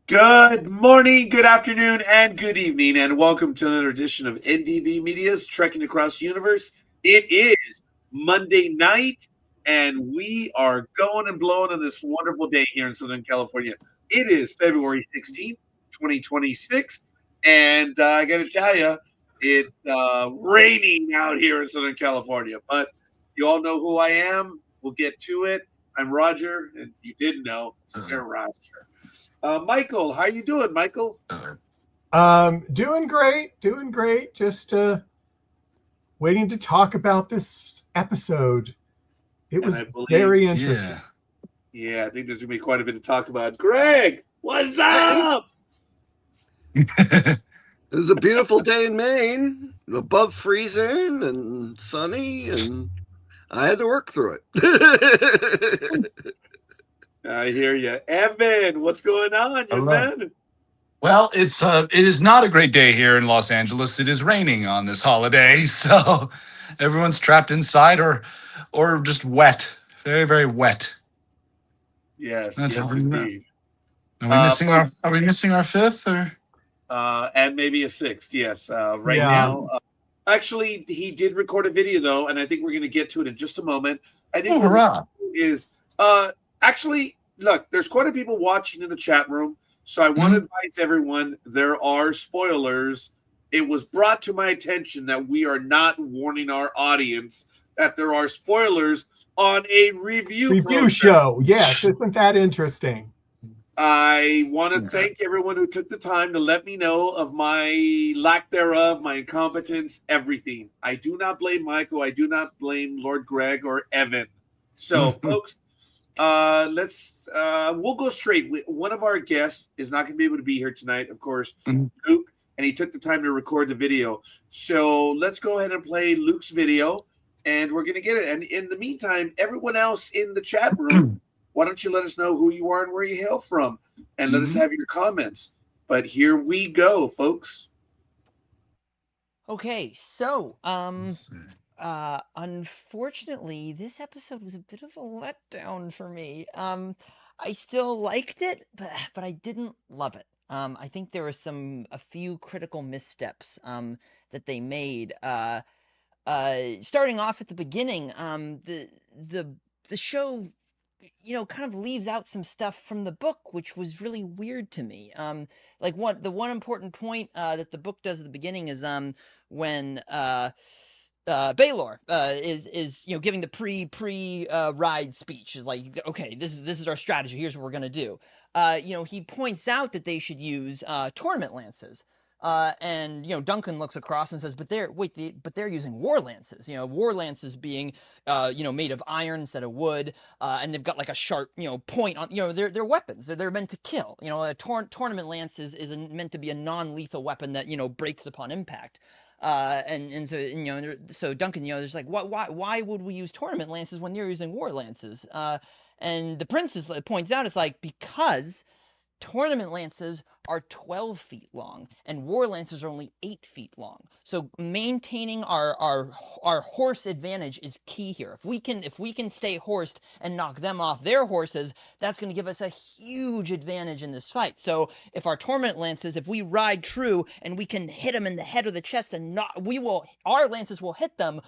Good morning, good afternoon, and good evening, and welcome to another edition of NDB Media's Trekking Across the Universe. It is Monday night, and we are going and blowing on this wonderful day here in Southern California. It is February 16th, 2026, and I got to tell you, it's raining out here in Southern California, but you all know who I am. We'll get to it. I'm Roger, and you didn't know, Sir Roger. Michael, how you doing, Michael? Doing great, doing great. Just waiting to talk about this episode. It And was I believe, very interesting. yeah, I think there's gonna be quite a bit to talk about. Greg, what's Hey, up? it was a beautiful day in Maine, above freezing and sunny, and I had to work through it. I hear you, Evan. What's going on, young Hello. man? Well, it is not a great day here in Los Angeles. It is raining on this holiday, so everyone's trapped inside or just wet. Very, very wet. Yes, That's yes, how we know. indeed. Are we missing our Folks, are we missing our fifth or and maybe a sixth. Yes, right Yeah. now. Actually, he did record a video though, and I think we're gonna get to it in just a moment. I think oh what hurrah. is actually look, there's quite a people watching in the chat room, so I want to advise everyone there are spoilers. It was brought to my attention that we are not warning our audience that there are spoilers on a review Review show. Yes, isn't that interesting? I want to thank everyone who took the time to let me know of my lack thereof, my incompetence, everything. I do not blame Michael. I do not blame Lord Greg or Evan. So, folks, we'll go straight. One of our guests is not going to be able to be here tonight, of course, Luke, and he took the time to record the video. So let's go ahead and play Luke's video, and we're going to get it. And in the meantime, everyone else in the chat room, why don't you let us know who you are and where you hail from, and let us have your comments. But here we go, folks. Okay, so unfortunately this episode was a bit of a letdown for me. I still liked it, but I didn't love it. I think there were a few critical missteps that they made. Starting off at the beginning, the show, kind of leaves out some stuff from the book, which was really weird to me. Like the one important point that the book does at the beginning is when Baylor is giving the pre ride speech, is like, okay, this is our strategy. Here's what we're gonna do. He points out that they should use tournament lances. And Duncan looks across and says, but they're using war lances. War lances being made of iron instead of wood, and they've got like a sharp point on. They're weapons. They're meant to kill. A tournament lance is meant to be a non-lethal weapon that breaks upon impact. And so so Duncan, there's like, why would we use tournament lances when they're using war lances? And the princess points out, it's like, because tournament lances are 12 feet long and war lances are only 8 feet long. So maintaining our horse advantage is key here. If we can stay horsed and knock them off their horses, that's going to give us a huge advantage in this fight. So if our tournament lances, if we ride true and we can hit them in the head or the chest, and our lances will hit them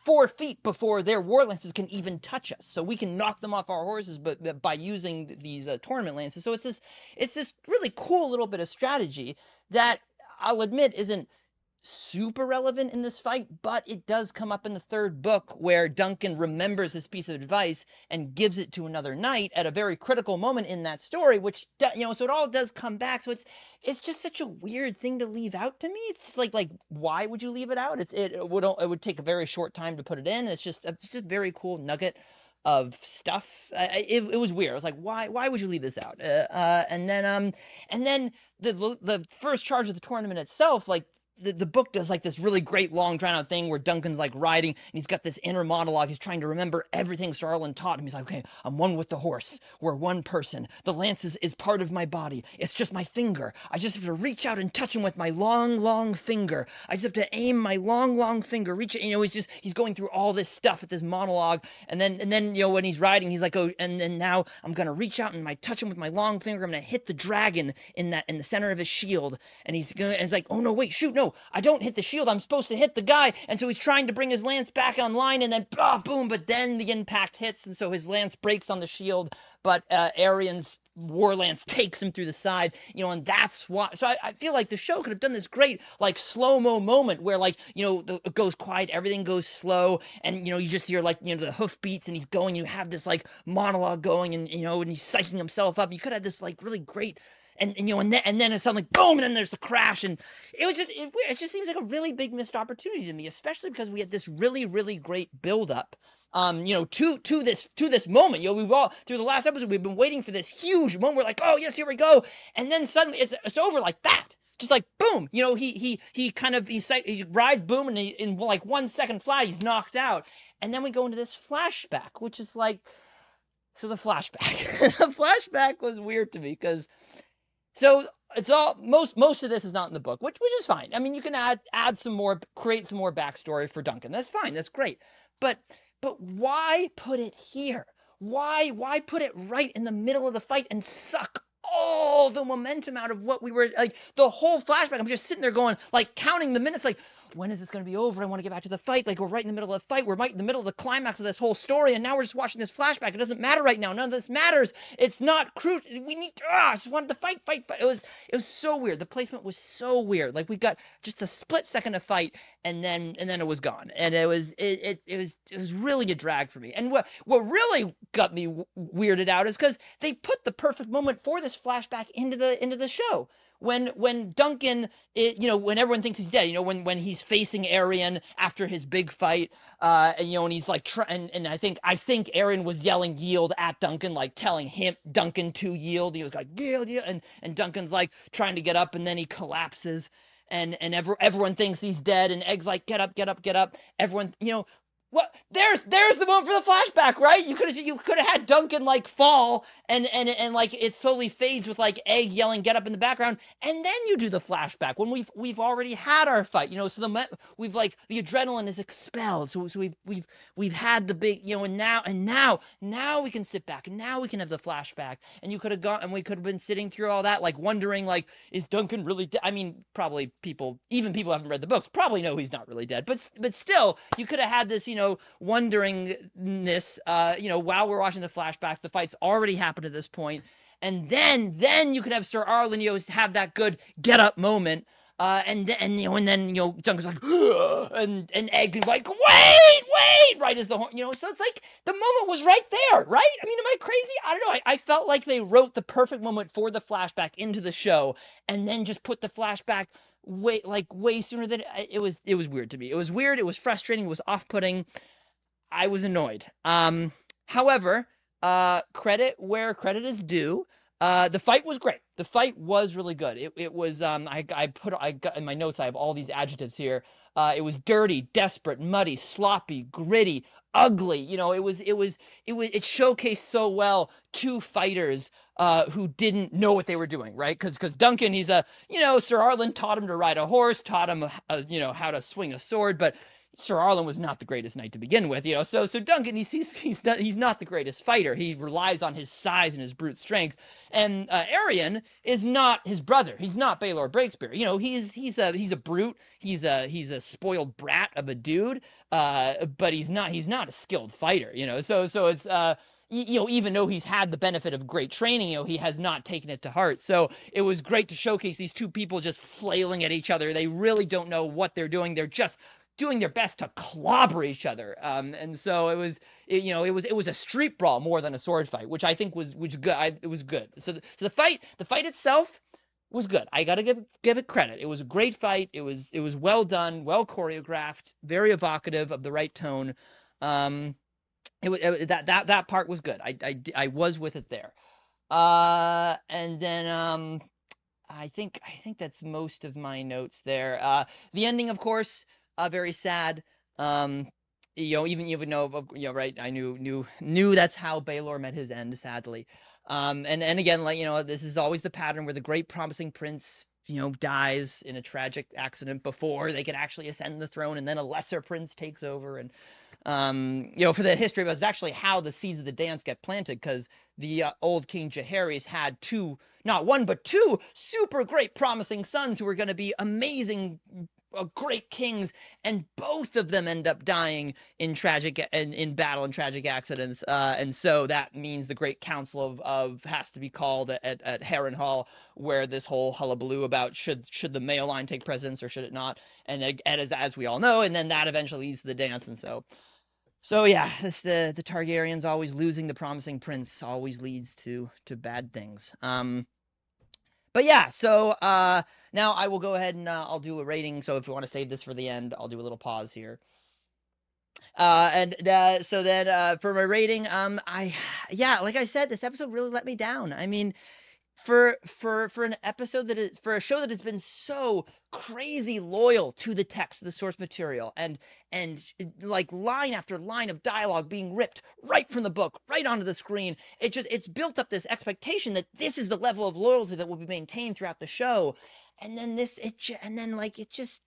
4 feet before their war lances can even touch us. So we can knock them off our horses, but by using these tournament lances. So it's this really cool little bit of strategy that I'll admit isn't super relevant in this fight, but it does come up in the third book where Duncan remembers this piece of advice and gives it to another knight at a very critical moment in that story, which so it all does come back. So it's just such a weird thing to leave out to me. It's just like why would you leave it out? It would take a very short time to put it in. It's just very cool nugget of stuff. It was weird. I was like, why would you leave this out? And then the first charge of the tournament itself, like, the book does like this really great long drawn out thing where Duncan's like riding and he's got this inner monologue. He's trying to remember everything Sir Arlen taught him. He's like, okay, I'm one with the horse. We're one person. The lance is part of my body. It's just my finger. I just have to reach out and touch him with my long finger. I just have to aim my long finger, reach it. He's going through all this stuff with this monologue. And then when he's riding, he's like, oh, and then now I'm going to reach out and touch him with my long finger. I'm going to hit the dragon in the center of his shield. And it's like, oh no, wait, shoot, no, I don't hit the shield. I'm supposed to hit the guy. And so he's trying to bring his lance back online, and then boom, but then the impact hits, and so his lance breaks on the shield, but Arian's war lance takes him through the side, and that's why. So I feel like the show could have done this great like slow-mo moment where it goes quiet, everything goes slow, and you just hear the hoof beats, and he's going, you have this like monologue going, and and he's psyching himself up. You could have this like really great. And then it's suddenly boom, and then there's the crash, and it just seems like a really big missed opportunity to me, especially because we had this really, really great build up, to this moment. We've all through the last episode we've been waiting for this huge moment. We're like, oh yes, here we go, and then suddenly it's over like that, just like boom. He rides boom, and in like 1 second flat he's knocked out, and then we go into this flashback, which is like, so the flashback, the flashback was weird to me because. So it's all most of this is not in the book, which is fine. I mean, you can add some more, create some more backstory for Duncan. That's fine. That's great. But why put it here? Why put it right in the middle of the fight and suck all the momentum out of what we were like the whole flashback? I'm just sitting there going, like, counting the minutes, like, when is this going to be over? I want to get back to the fight. Like, we're right in the middle of the fight. We're right in the middle of the climax of this whole story, and now we're just watching this flashback. It doesn't matter right now. None of this matters. It's not crucial. We need to, I just wanted to fight. It was so weird. The placement was so weird. Like, we got just a split second of fight, and then it was gone. And it was really a drag for me. And what really got me weirded out is because they put the perfect moment for this flashback into the show. When Duncan, when everyone thinks he's dead, when he's facing Arian after his big fight, and he's like, and I think Arian was yelling yield at Duncan, like telling Duncan to yield. He was like, yield, and Duncan's like trying to get up, and then he collapses, and everyone thinks he's dead, and Egg's like, get up. Everyone, what? There's the moment for the flashback, right? You could have had Duncan like fall, and like it slowly fades with like Egg yelling "get up" in the background, and then you do the flashback when we've already had our fight, so we've like the adrenaline is expelled, so we've had the big, and now we can sit back, and now we can have the flashback, and you could have gone, and we could have been sitting through all that, like wondering, like, is Duncan really dead? I mean, probably even people who haven't read the books probably know he's not really dead, but still, you could have had this, wonderingness, while we're watching the flashback. The fight's already happened at this point, and then you could have Sir Arlen, have that good get up moment, and then Duncan's like, and Egg is like, wait, right as the horn, so it's like the moment was right there, right? I mean, am I crazy? I don't know. I felt like they wrote the perfect moment for the flashback into the show, and then just put the flashback way sooner than it was weird to me. It was weird. It was frustrating. It was off-putting. I was annoyed. However, credit where credit is due. The fight was great. The fight was really good. It was I got in my notes, I have all these adjectives here. It was dirty, desperate, muddy, sloppy, gritty, ugly. It showcased so well two fighters who didn't know what they were doing, right? Because Duncan, he's Sir Arlen taught him to ride a horse, taught him how to swing a sword, but Sir Arlen was not the greatest knight to begin with, So Duncan, he's not the greatest fighter. He relies on his size and his brute strength. And Arian is not his brother. He's not Baelor Breakspear. He's a brute. He's a spoiled brat of a dude. But he's not a skilled fighter. So it's even though he's had the benefit of great training, he has not taken it to heart. So it was great to showcase these two people just flailing at each other. They really don't know what they're doing. They're just doing their best to clobber each other, and so it was a street brawl more than a sword fight, which I think was good. It was good. So the fight itself was good. I gotta give it credit. It was a great fight. It was well done, well choreographed, very evocative of the right tone. That part was good. I was with it there, and then I think that's most of my notes there. The ending, of course, very sad. Even though, right? I knew that's how Baelor met his end, sadly. And again, like, this is always the pattern where the great promising prince, dies in a tragic accident before they can actually ascend the throne, and then a lesser prince takes over. And for the history of it, it's actually how the seeds of the dance get planted, because the old King Jaehaerys had not one, but two super great promising sons who were going to be amazing, great kings, and both of them end up dying in battle and tragic accidents. And so that means the Great Council of has to be called at Harrenhal, where this whole hullabaloo about should the male line take precedence or should it not, and as we all know, and then that eventually leads to the dance. And so yeah, the Targaryens always losing the promising prince always leads to bad things. But yeah, so now I will go ahead and I'll do a rating. So if you want to save this for the end, I'll do a little pause here. So then for my rating, like I said, this episode really let me down. I mean, for an episode for a show that has been so crazy loyal to the text, the source material, and like line after line of dialogue being ripped right from the book right onto the screen, it's built up this expectation that this is the level of loyalty that will be maintained throughout the show, and then it just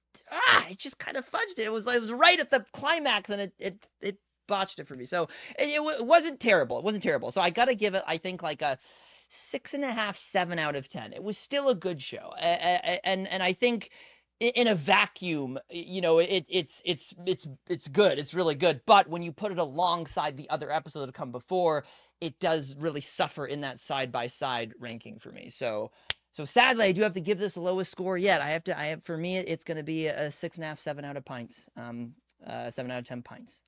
kind of fudged it. It was right at the climax, and it botched it for me. So it wasn't terrible. It wasn't terrible. So I gotta give it, I think, like a 6.5, 7 out of 10. It was still a good show, and I think in a vacuum, it's good. It's really good. But when you put it alongside the other episodes that have come before, it does really suffer in that side by side ranking for me. So sadly, I do have to give this the lowest score yet. For me, it's going to be a 6.5, 7 out of pints. 7 out of 10 pints.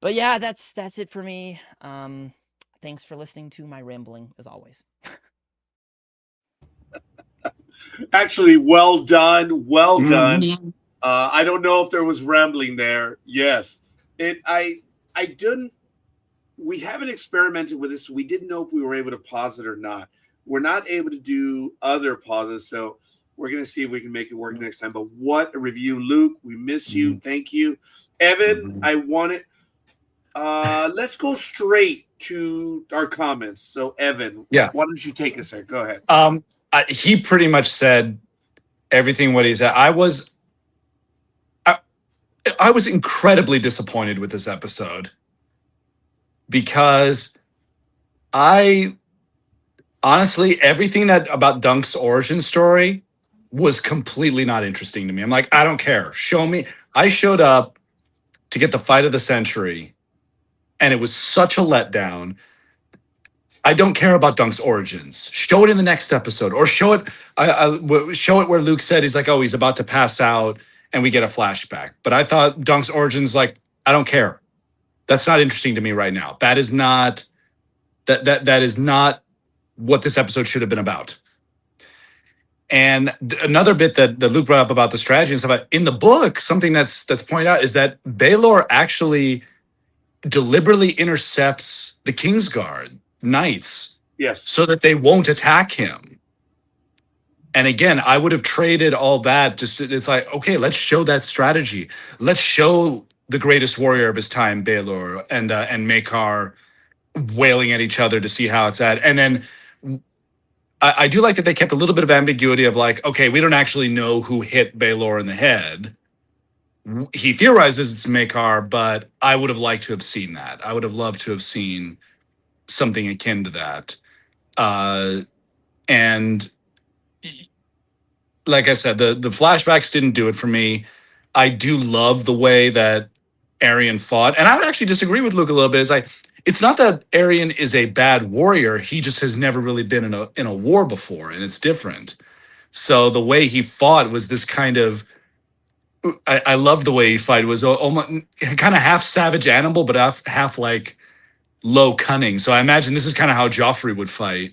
But yeah, that's it for me. Thanks for listening to my rambling, as always. Actually, well done. Well done. I don't know if there was rambling there. Yes. I didn't. We haven't experimented with this. So we didn't know if we were able to pause it or not. We're not able to do other pauses. So we're going to see if we can make it work next time. But what a review, Luke. We miss you. Thank you. Evan, I want it. Let's go straight to our comments. So Evan, why don't you take us there? Go ahead. He pretty much said everything what he said. I was incredibly disappointed with this episode because honestly, everything about Dunk's origin story was completely not interesting to me. I'm like, I don't care. Show me. I showed up to get the fight of the century, and it was such a letdown. I don't care about Dunk's origins. Show it in the next episode, or show it where Luke said he's like, oh, he's about to pass out, and we get a flashback. But I thought Dunk's origins, like, I don't care. That's not interesting to me right now. That is not what this episode should have been about. And another bit that Luke brought up about the strategy and stuff, in the book, something that's pointed out is that Baelor actually deliberately intercepts the Kingsguard knights, yes, so that they won't attack him. And again, I would have traded all that. It's like, okay, let's show that strategy. Let's show the greatest warrior of his time, Baelor, and Maekar wailing at each other to see how it's at. And then I do like that they kept a little bit of ambiguity of like, okay, we don't actually know who hit Baelor in the head. He theorizes it's Maekar, but I would have liked to have seen that. I would have loved to have seen something akin to that. And like I said, the flashbacks didn't do it for me. I do love the way that Aerion fought. And I would actually disagree with Luke a little bit. It's like, it's not that Aerion is a bad warrior. He just has never really been in a war before, and it's different. So the way he fought was this kind of, I love the way he fought. It was almost kind of half savage animal, but half like low cunning. So I imagine this is kind of how Joffrey would fight.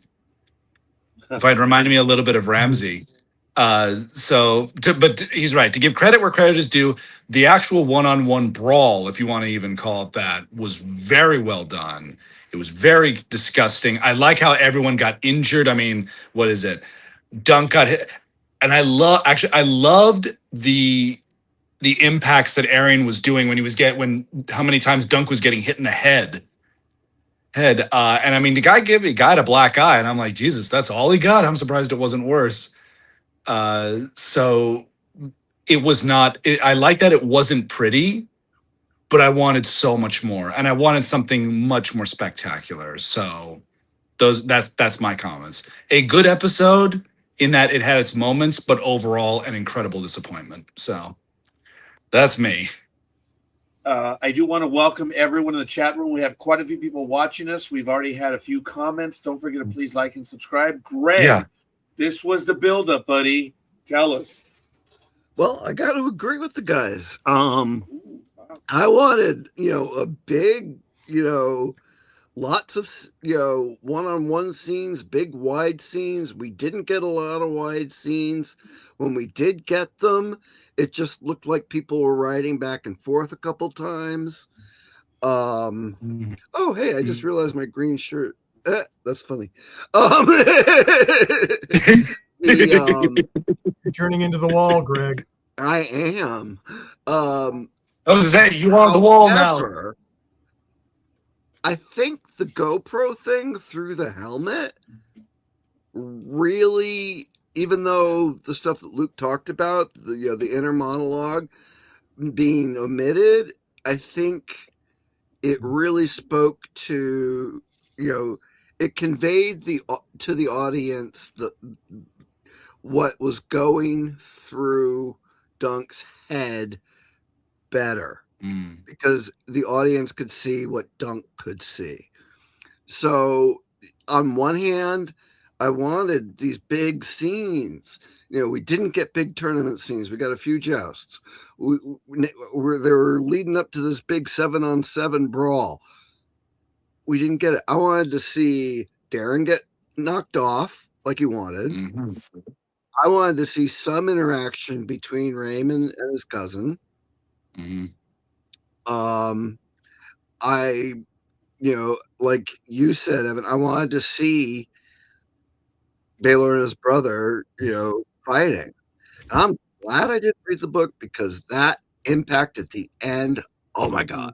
If it reminded me a little bit of Ramsay. But he's right. To give credit where credit is due, the actual one-on-one brawl, if you want to even call it that, was very well done. It was very disgusting. I like how everyone got injured. I mean, what is it? Dunk got hit, and I loved the impacts that Aaron was doing when he was how many times Dunk was getting hit in the head. And I mean, the guy got a black eye, and I'm like, Jesus, that's all he got. I'm surprised it wasn't worse. So it was not. I like that it wasn't pretty, but I wanted so much more, and I wanted something much more spectacular. So that's my comments. A good episode in that it had its moments, but overall an incredible disappointment. So that's me. I do want to welcome everyone in the chat room. We have quite a few people watching us. We've already had a few comments. Don't forget to please like and subscribe. Greg, This was the buildup, buddy. Tell us. Well, I got to agree with the guys. I wanted, a big, lots of, one-on-one scenes, big wide scenes. We didn't get a lot of wide scenes. When we did get them, it just looked like people were riding back and forth a couple times. Oh, hey, I just realized my green shirt. That's funny. You're turning into the wall, Greg. I am. I was saying, you on the wall now. I think the GoPro thing through the helmet really, even though the stuff that Luke talked about, the inner monologue being omitted, I think it really spoke to, it conveyed to the audience what was going through Dunk's head better. Because the audience could see what Dunk could see. So on one hand, I wanted these big scenes. We didn't get big tournament scenes. We got a few jousts. They were leading up to this big 7-on-7 brawl. We didn't get it. I wanted to see Darren get knocked off like he wanted. I wanted to see some interaction between Raymond and his cousin. I, like you said, Evan, I wanted to see Baylor and his brother, fighting. And I'm glad I didn't read the book because that impact at the end, oh my God.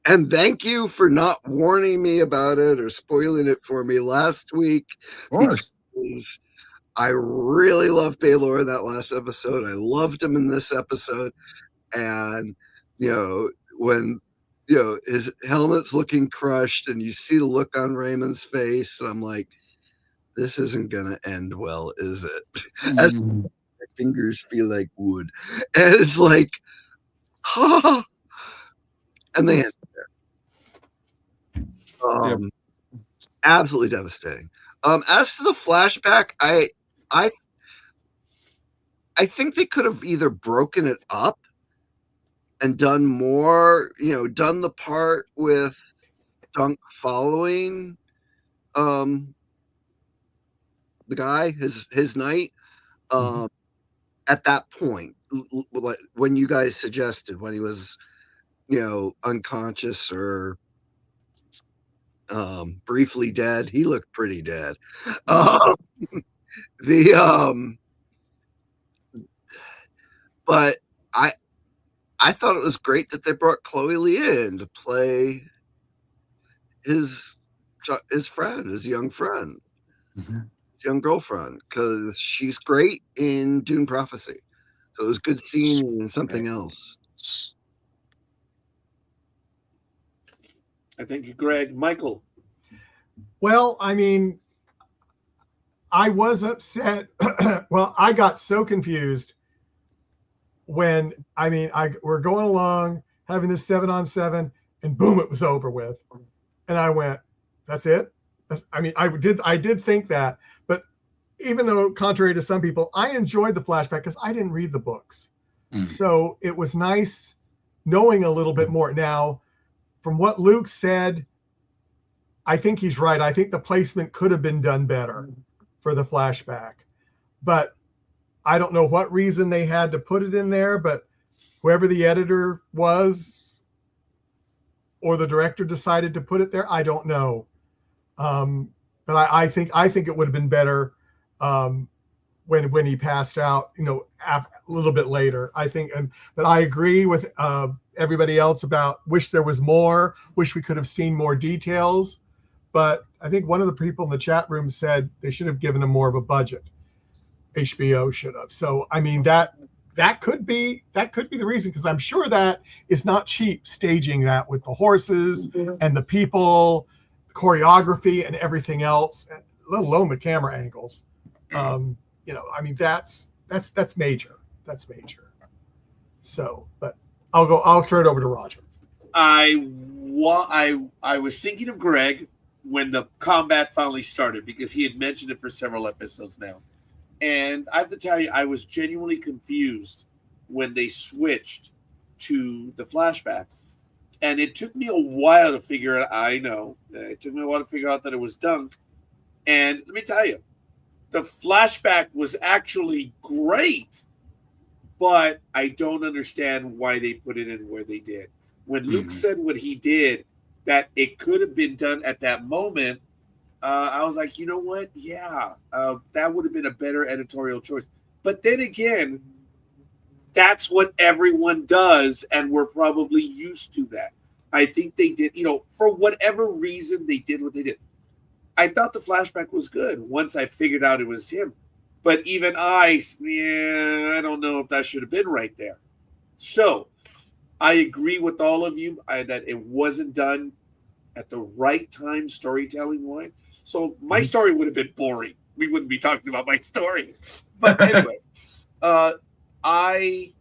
And thank you for not warning me about it or spoiling it for me last week. Of course. Because I really loved Baylor in that last episode. I loved him in this episode. And, when, his helmet's looking crushed and you see the look on Raymond's face, and I'm like, this isn't going to end well, is it? As my fingers feel like wood. And it's like, and they end there. Absolutely devastating. As to the flashback, I think they could have either broken it up and done more, done the part with Dunk following the guy, his knight, at that point, when you guys suggested when he was, unconscious or briefly dead. He looked pretty dead. But I thought it was great that they brought Chloe Leah in to play his friend, his young friend, his young girlfriend, because she's great in Dune Prophecy. So it was good seeing something else. I thank you, Greg. Michael. Well, I mean, I was upset. Well, I got so confused when, we're going along having this 7-on-7 and boom, it was over with. And I went, that's it. I did think that, but even though contrary to some people, I enjoyed the flashback because I didn't read the books. So it was nice knowing a little bit more. Now, from what Luke said, I think he's right. I think the placement could have been done better for the flashback, but I don't know what reason they had to put it in there, but whoever the editor was or the director decided to put it there, I don't know. But I think it would have been better When he passed out, a little bit later. I think, but I agree with everybody else about wish there was more, wish we could have seen more details. But I think one of the people in the chat room said they should have given him more of a budget. HBO should have. So I mean that could be the reason, because I'm sure that is not cheap, staging that with the horses and the people, the choreography and everything else, let alone the camera angles. I mean that's major. That's major. So, but I'll turn it over to Roger. I was thinking of Greg when the combat finally started, because he had mentioned it for several episodes now. And I have to tell you, I was genuinely confused when they switched to the flashback. And it took me a while to figure out, it took me a while to figure out that it was Dunk. And let me tell you, the flashback was actually great, but I don't understand why they put it in where they did. When Luke said what he did, that it could have been done at that moment, I was like, you know what? Yeah, that would have been a better editorial choice. But then again, that's what everyone does, and we're probably used to that. I think they did, for whatever reason, they did what they did. I thought the flashback was good once I figured out it was him. But even I don't know if that should have been right there. So I agree with all of you that it wasn't done at the right time storytelling-wise. So my story would have been boring. We wouldn't be talking about my story. But anyway, I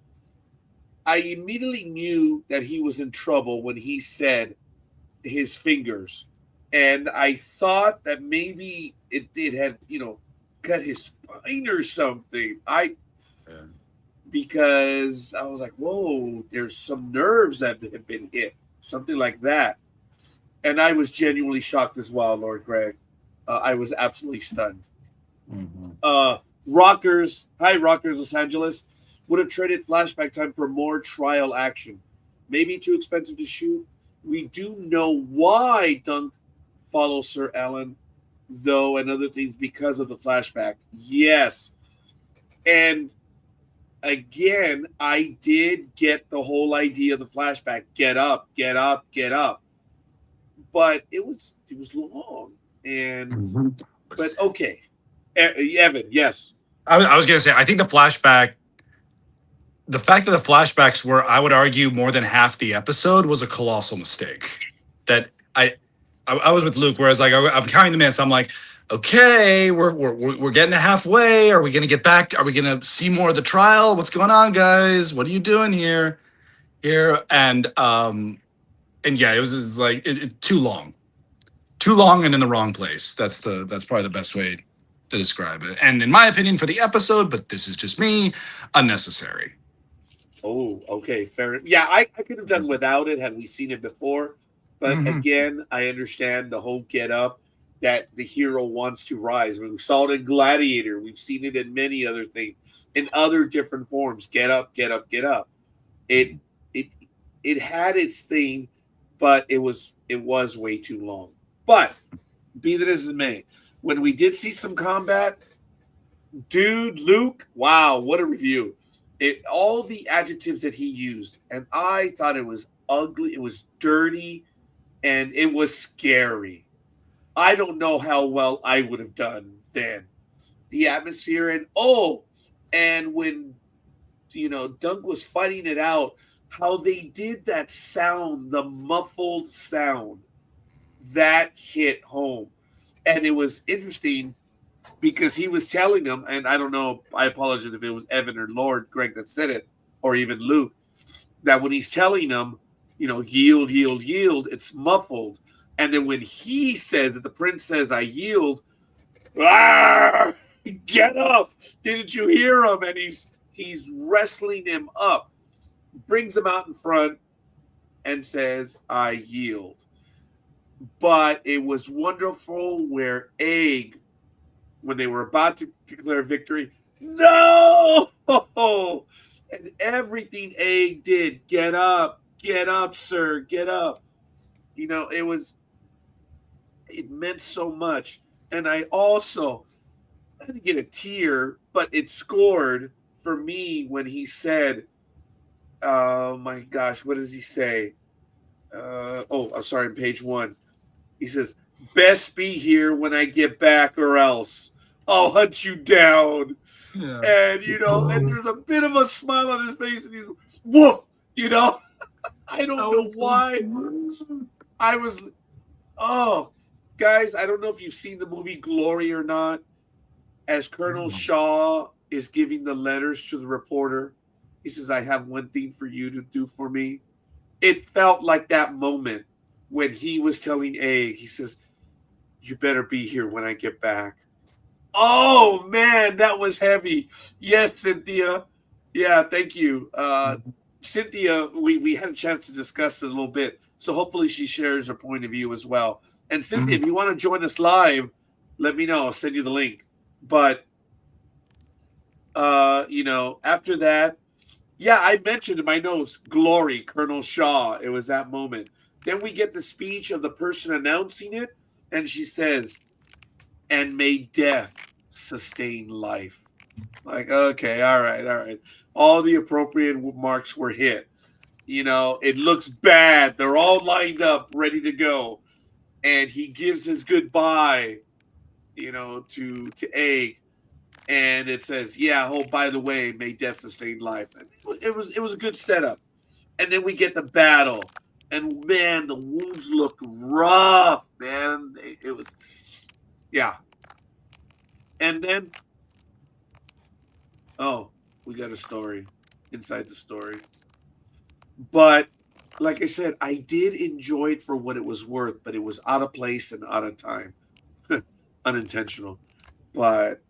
immediately knew that he was in trouble when he said his fingers. And I thought that maybe it had, cut his spine or something. Because I was like, whoa, there's some nerves that have been hit. Something like that. And I was genuinely shocked as well, Lord Greg. I was absolutely stunned. Rockers Los Angeles would have traded flashback time for more trial action. Maybe too expensive to shoot. We do know why Dunk follows Sir Alan, though, and other things because of the flashback. Yes. And again, I did get the whole idea of the flashback. Get up, get up, get up. But it was long. And but okay. Evan, yes. I was gonna say, I think the fact that the flashbacks were, I would argue, more than half the episode was a colossal mistake. That I was with Luke, whereas like I'm counting the minutes. I'm like, okay, we're getting to halfway. Are we gonna get back? Are we gonna see more of the trial? What's going on, guys? What are you doing here? And yeah, it was just like too long and in the wrong place. That's probably the best way to describe it. And in my opinion, for the episode, but this is just me, unnecessary. Oh, okay, fair. Yeah, I could have done without it had we seen it before. But again, I understand the whole get up, that the hero wants to rise. I mean, we saw it in Gladiator. We've seen it in many other things, in other different forms. Get up, get up, get up. It had its thing, but it was way too long. But be that as it may, when we did see some combat, dude, Luke, wow, what a review. All the adjectives that he used, and I thought it was ugly, it was dirty, and it was scary. I don't know how well I would have done then. The atmosphere, and when Dunk was fighting it out, how they did that sound, the muffled sound, that hit home. And it was interesting because he was telling them, and I don't know, I apologize if it was Evan or Lord Greg that said it, or even Luke, that when he's telling them, yield, yield, yield, it's muffled. And then when he says that, the prince says, I yield, get up. Didn't you hear him? And he's wrestling him up, brings him out in front and says, I yield. But it was wonderful where Egg, when they were about to declare victory, no! And everything Egg did, get up, sir, get up. It meant so much. And I also, to get a tear, but it scored for me when he said, "Oh my gosh, what does he say?" I'm sorry, on page 1. He says, "Best be here when I get back, or else I'll hunt you down." Yeah. And and there's a bit of a smile on his face, and he's woof. I don't know why. I was, oh, guys, I don't know if you've seen the movie Glory or not. As Colonel Shaw is giving the letters to the reporter, he says, "I have one thing for you to do for me." It felt like that moment when he was telling Egg, he says, "You better be here when I get back." Oh, man, that was heavy. Yes, Cynthia. Yeah, thank you. Cynthia, we had a chance to discuss it a little bit, so hopefully she shares her point of view as well. And Cynthia, if you want to join us live, let me know. I'll send you the link. But, after that, yeah, I mentioned in my notes, Glory, Colonel Shaw. It was that moment. Then we get the speech of the person announcing it, and she says, "And may death sustain life." Like, okay, all right. All the appropriate marks were hit. It looks bad. They're all lined up, ready to go. And he gives his goodbye, to Egg. And it says, "Yeah, oh, by the way, may death sustain life." It was a good setup. And then we get the battle. And man, the wounds looked rough, man. It was, yeah. And then, we got a story inside the story. But like I said, I did enjoy it for what it was worth, but it was out of place and out of time. Unintentional. But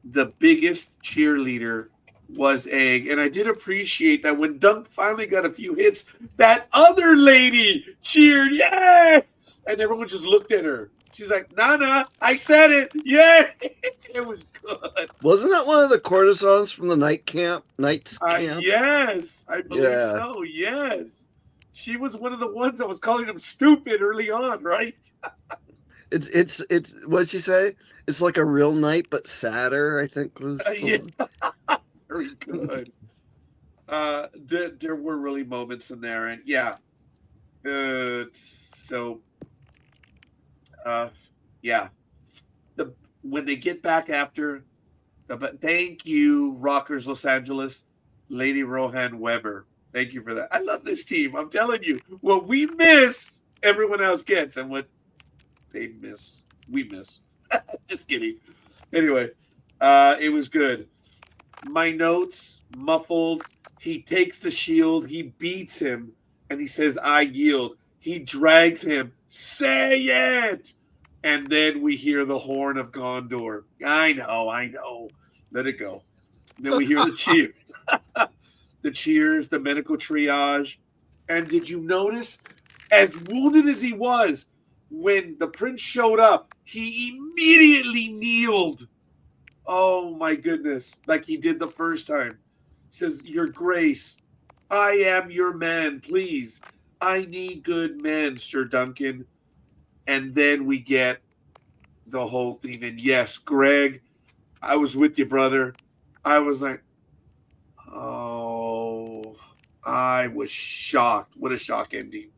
the biggest cheerleader was Egg. And I did appreciate that when Dunk finally got a few hits, that other lady cheered, "Yay!" And everyone just looked at her. She's like, "Nah, I said it. Yeah." It was good. Wasn't that one of the courtesans from the Knights camp? Yes, I believe so. Yes. She was one of the ones that was calling him stupid early on, right? It's what'd she say? It's like a real knight, but sadder, I think was Yeah. Very good. There were really moments in there, and yeah. Yeah. When they get back after, but thank you, Rockers Los Angeles, Lady Rohan Weber. Thank you for that. I love this team. I'm telling you, what we miss, everyone else gets, and what they miss, we miss. Just kidding. Anyway, it was good. My notes, muffled. He takes the shield. He beats him, and he says, "I yield." He drags him. "Say it!" And then we hear the horn of Gondor. I know. Let it go. Then we hear the cheers. The cheers, the medical triage. And did you notice, as wounded as he was, when the prince showed up, he immediately kneeled. Oh, my goodness. Like he did the first time. He says, "Your Grace, I am your man, please. I need good men, Sir Duncan." And then we get the whole thing. And yes, Greg, I was with you, brother. I was like, oh, I was shocked. What a shock ending.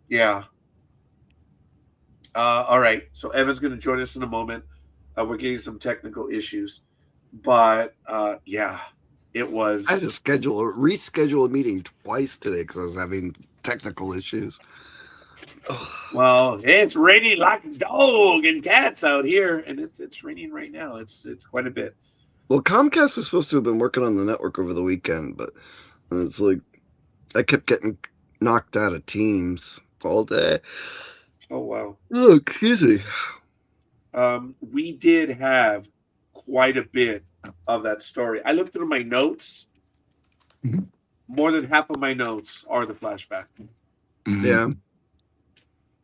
Yeah. All right. So Evan's going to join us in a moment. We're getting some technical issues. But yeah, it was. I had to reschedule a meeting twice today because I was having technical issues. Well, it's raining like a dog and cats out here, and it's raining right now. It's quite a bit. Well, Comcast was supposed to have been working on the network over the weekend, but it's like I kept getting knocked out of Teams all day. Oh wow. Oh, excuse me. We did have quite a bit of that story. I looked through my notes. Mm-hmm. More than half of my notes are the flashback. Mm-hmm. Yeah.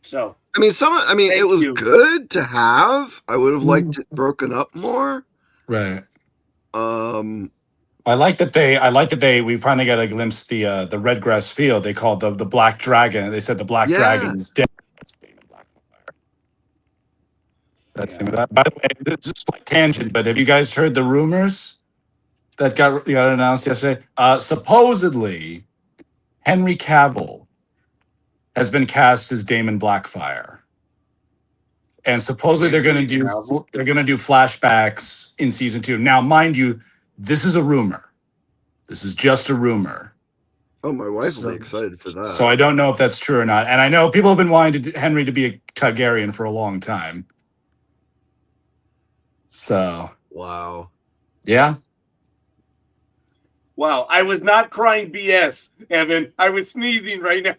So it was good to have. I would have liked it broken up more. Right. I like that they we finally got a glimpse the Redgrass field. They called the Black Dragon. They said the Black Dragon is dead. That's that. By the way, it's just like tangent, but have you guys heard the rumors that got announced yesterday? Supposedly, Henry Cavill has been cast as Damon Blackfire, and supposedly they're going to do flashbacks in season 2. Now, mind you, this is a rumor. This is just a rumor. Oh, my wife will be excited for that. So I don't know if that's true or not. And I know people have been wanting Henry to be a Targaryen for a long time. So wow. Yeah. Wow, I was not crying BS, Evan. I was sneezing right now.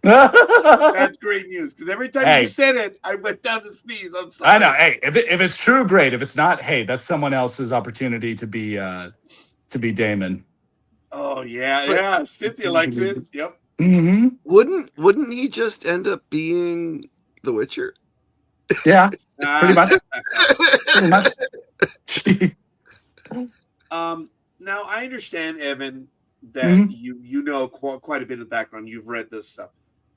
That's great news, because every time you said it, I went down to sneeze. I'm sorry. I know. Hey, if it's true, great. If it's not, hey, that's someone else's opportunity to be Daemon. Oh yeah. Cynthia likes it. Yep. Mm-hmm. Wouldn't he just end up being The Witcher? Yeah, pretty much. Pretty much. Now I understand, Evan, that you know quite a bit of background. You've read this stuff.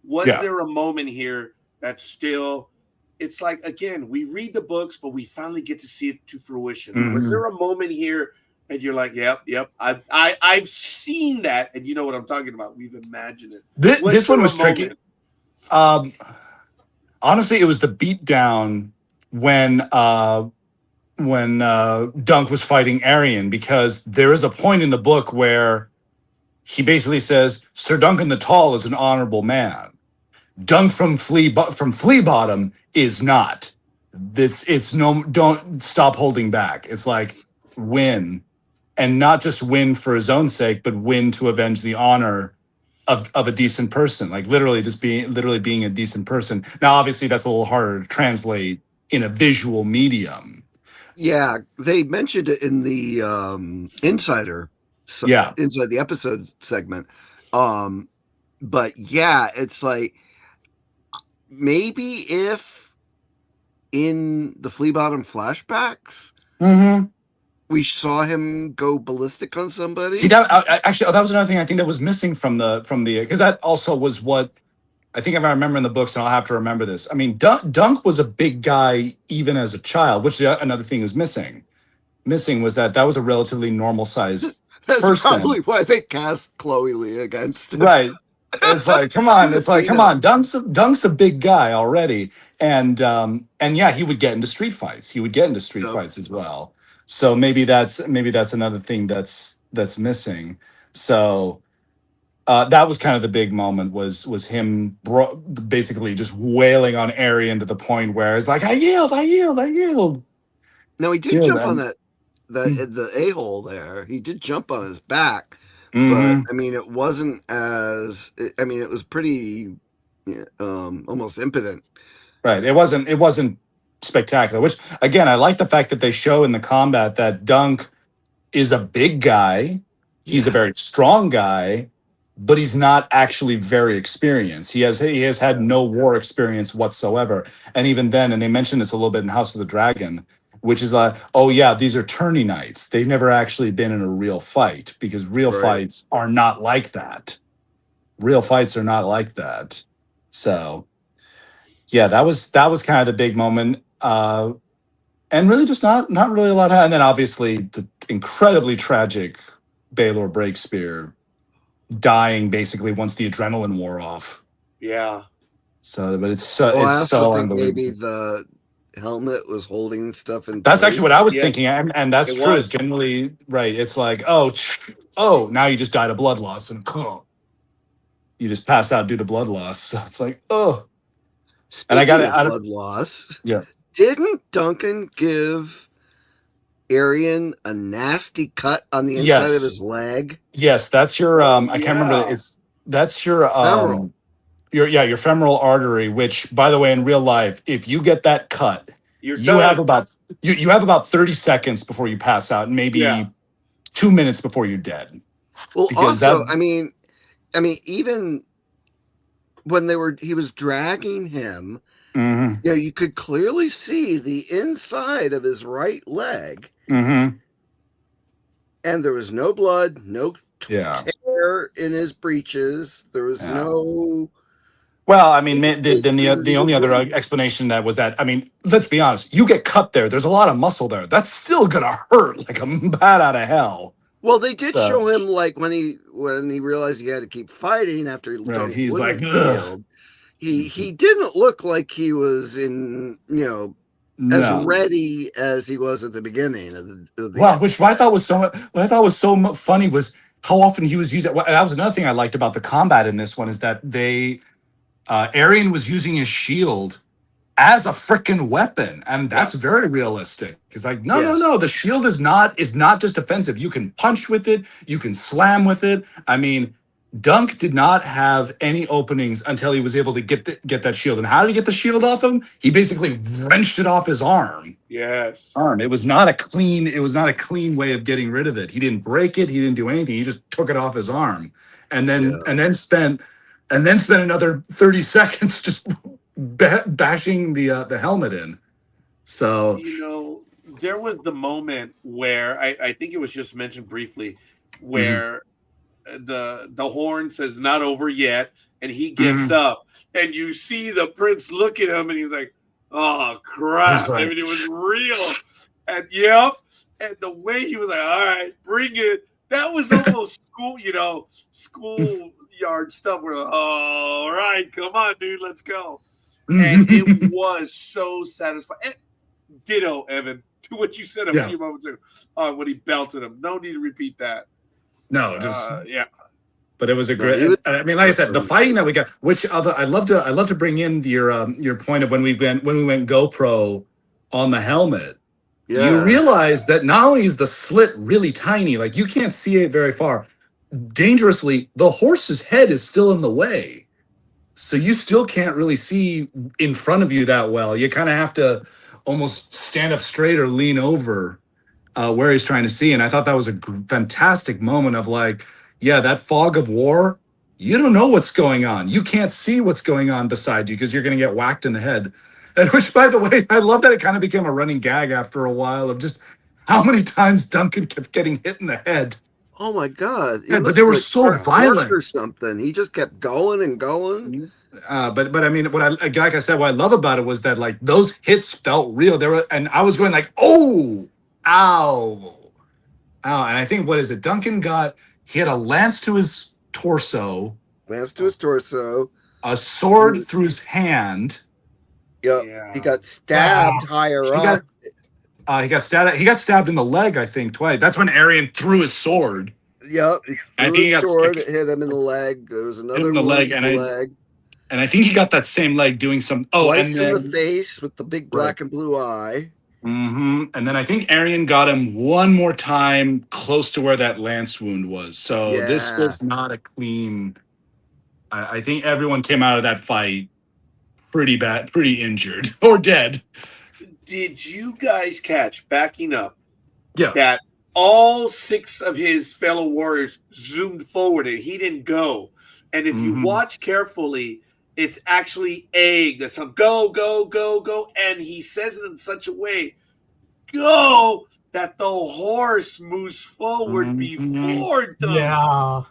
Was there a moment here that still? It's like, again, we read the books, but we finally get to see it to fruition. Was there a moment here? And you're like, yep. I've seen that, and you know what I'm talking about. We've imagined it. This one was tricky. Honestly, it was the beatdown when Dunk was fighting Arion, because there is a point in the book where he basically says Sir Duncan the Tall is an honorable man. Dunk from Flea Bottom is not. Don't stop holding back. It's like win. And not just win for his own sake, but win to avenge the honor of a decent person. Like literally being a decent person. Now, obviously, that's a little harder to translate in a visual medium. Yeah, they mentioned it in the Insider. Inside the episode segment. But yeah, it's like maybe if in the Flea Bottom flashbacks. We saw him go ballistic on somebody. See, that was another thing I think that was missing from the because that also was what I think, if I remember in the books, and I'll have to remember this. I mean, Dunk was a big guy even as a child, which another thing is missing. Missing was that was a relatively normal sized That's person. Probably why they cast Chloe Lee against him. Right. It's like, come on. It's like, come on. Dunk's a big guy already, and yeah, he would get into street fights. He would get into street fights as well. So maybe that's another thing that's missing. So that was kind of the big moment was him basically just wailing on Arion to the point where it's like, I yield. No, he did jump on the a-hole there. He did jump on his back, but I mean, it wasn't as. I mean, it was pretty almost impotent. Right. It wasn't spectacular, which again, I like the fact that they show in the combat that Dunk is a big guy. He's a very strong guy, but he's not actually very experienced. He has had no war experience whatsoever. And even then, and they mentioned this a little bit in House of the Dragon, which is like, oh yeah, these are tourney knights. They've never actually been in a real fight, because real fights are not like that. Real fights are not like that. So yeah, that was kind of the big moment. And really just not really a lot. And then obviously the incredibly tragic Baelor Breakspear dying basically once the adrenaline wore off. Yeah. So, but it's so unbelievable. Maybe the helmet was holding stuff in. That's actually what I was thinking, and that's true. Is generally right. It's like, oh, now you just died of blood loss, and you just pass out due to blood loss. So it's like, oh. Speaking and I got it out of blood loss. Yeah. Didn't Duncan give Arion a nasty cut on the inside of his leg? Yes, that's your I can't remember. That's your femoral. Your femoral artery, which, by the way, in real life, if you get that cut, you have about 30 seconds before you pass out, and maybe 2 minutes before you're dead. Well, because also, I mean, even when he was dragging him, you could clearly see the inside of his right leg, and there was no blood, no tear in his breeches. There was no Well, I mean, then Basically, the he only was other winning. explanation that was that, I mean, let's be honest, you get cut there. There's a lot of muscle there. That's still gonna hurt like a bat out of hell. Well, they did So, show him like when he realized he had to keep fighting after right, Dunk he's like, Woodman ugh. failed. He didn't look like he was in as No. ready as he was at the beginning of the Wow, which what I thought was funny was how often he was using. Well, that was another thing I liked about the combat in this one is that Arian was using his shield as a freaking weapon, and that's very realistic. It's like, no, Yes. no, the shield is not just offensive. You can punch with it, you can slam with it. I mean, Dunk did not have any openings until he was able to get that shield. And how did he get the shield off him? He basically wrenched it off his arm. Yes. It was not a clean way of getting rid of it. He didn't break it. He didn't do anything. He just took it off his arm, and then spent another 30 seconds just bashing the helmet in. So There was the moment where I think it was just mentioned briefly, where the horn says not over yet, and he gets up, and you see the prince look at him, and he's like, "Oh crap!" Like, I mean, it was real, and and the way he was like, "All right, bring it." That was almost schoolyard stuff. Where, all right, come on, dude, let's go. And it was so satisfying. And ditto, Evan, to what you said a few moments ago when he belted him. No need to repeat that. No, just yeah. But it was a great. I mean, like I said, the fighting that we got. I'd love to bring in your point of when we went GoPro on the helmet. Yeah. You realize that not only is the slit really tiny, like you can't see it very far. Dangerously, the horse's head is still in the way, so you still can't really see in front of you that well. You kind of have to almost stand up straight or lean over where he's trying to see. And I thought that was a fantastic moment of like, yeah, that fog of war, you don't know what's going on. You can't see what's going on beside you because you're going to get whacked in the head. And which, by the way, I love that it kind of became a running gag after a while of just how many times Duncan kept getting hit in the head. Oh my God! Yeah, but they were so violent or something. He just kept going and going. But I mean, like I said, what I love about it was that like those hits felt real. And I was going like, oh, ow, and I think Duncan he had a lance to his torso, a sword through his hand. Yep. Yeah. He got stabbed higher up. He got stabbed in the leg, I think, twice. That's when Arian threw his sword. Yep. He threw his sword, it hit him in the leg. There was another one in the leg. And I think he got that same leg doing some... Twice in the face with the big black and blue eye. Mm-hmm. And then I think Arian got him one more time close to where that lance wound was. So this was not a clean... I think everyone came out of that fight pretty bad, pretty injured or dead. Did you guys catch, backing up, that all 6 of his fellow warriors zoomed forward and he didn't go? And if you watch carefully, it's actually Egg that's on go, go, go, go. And he says it in such a way, go, that the horse moves forward before Dunk. Yeah.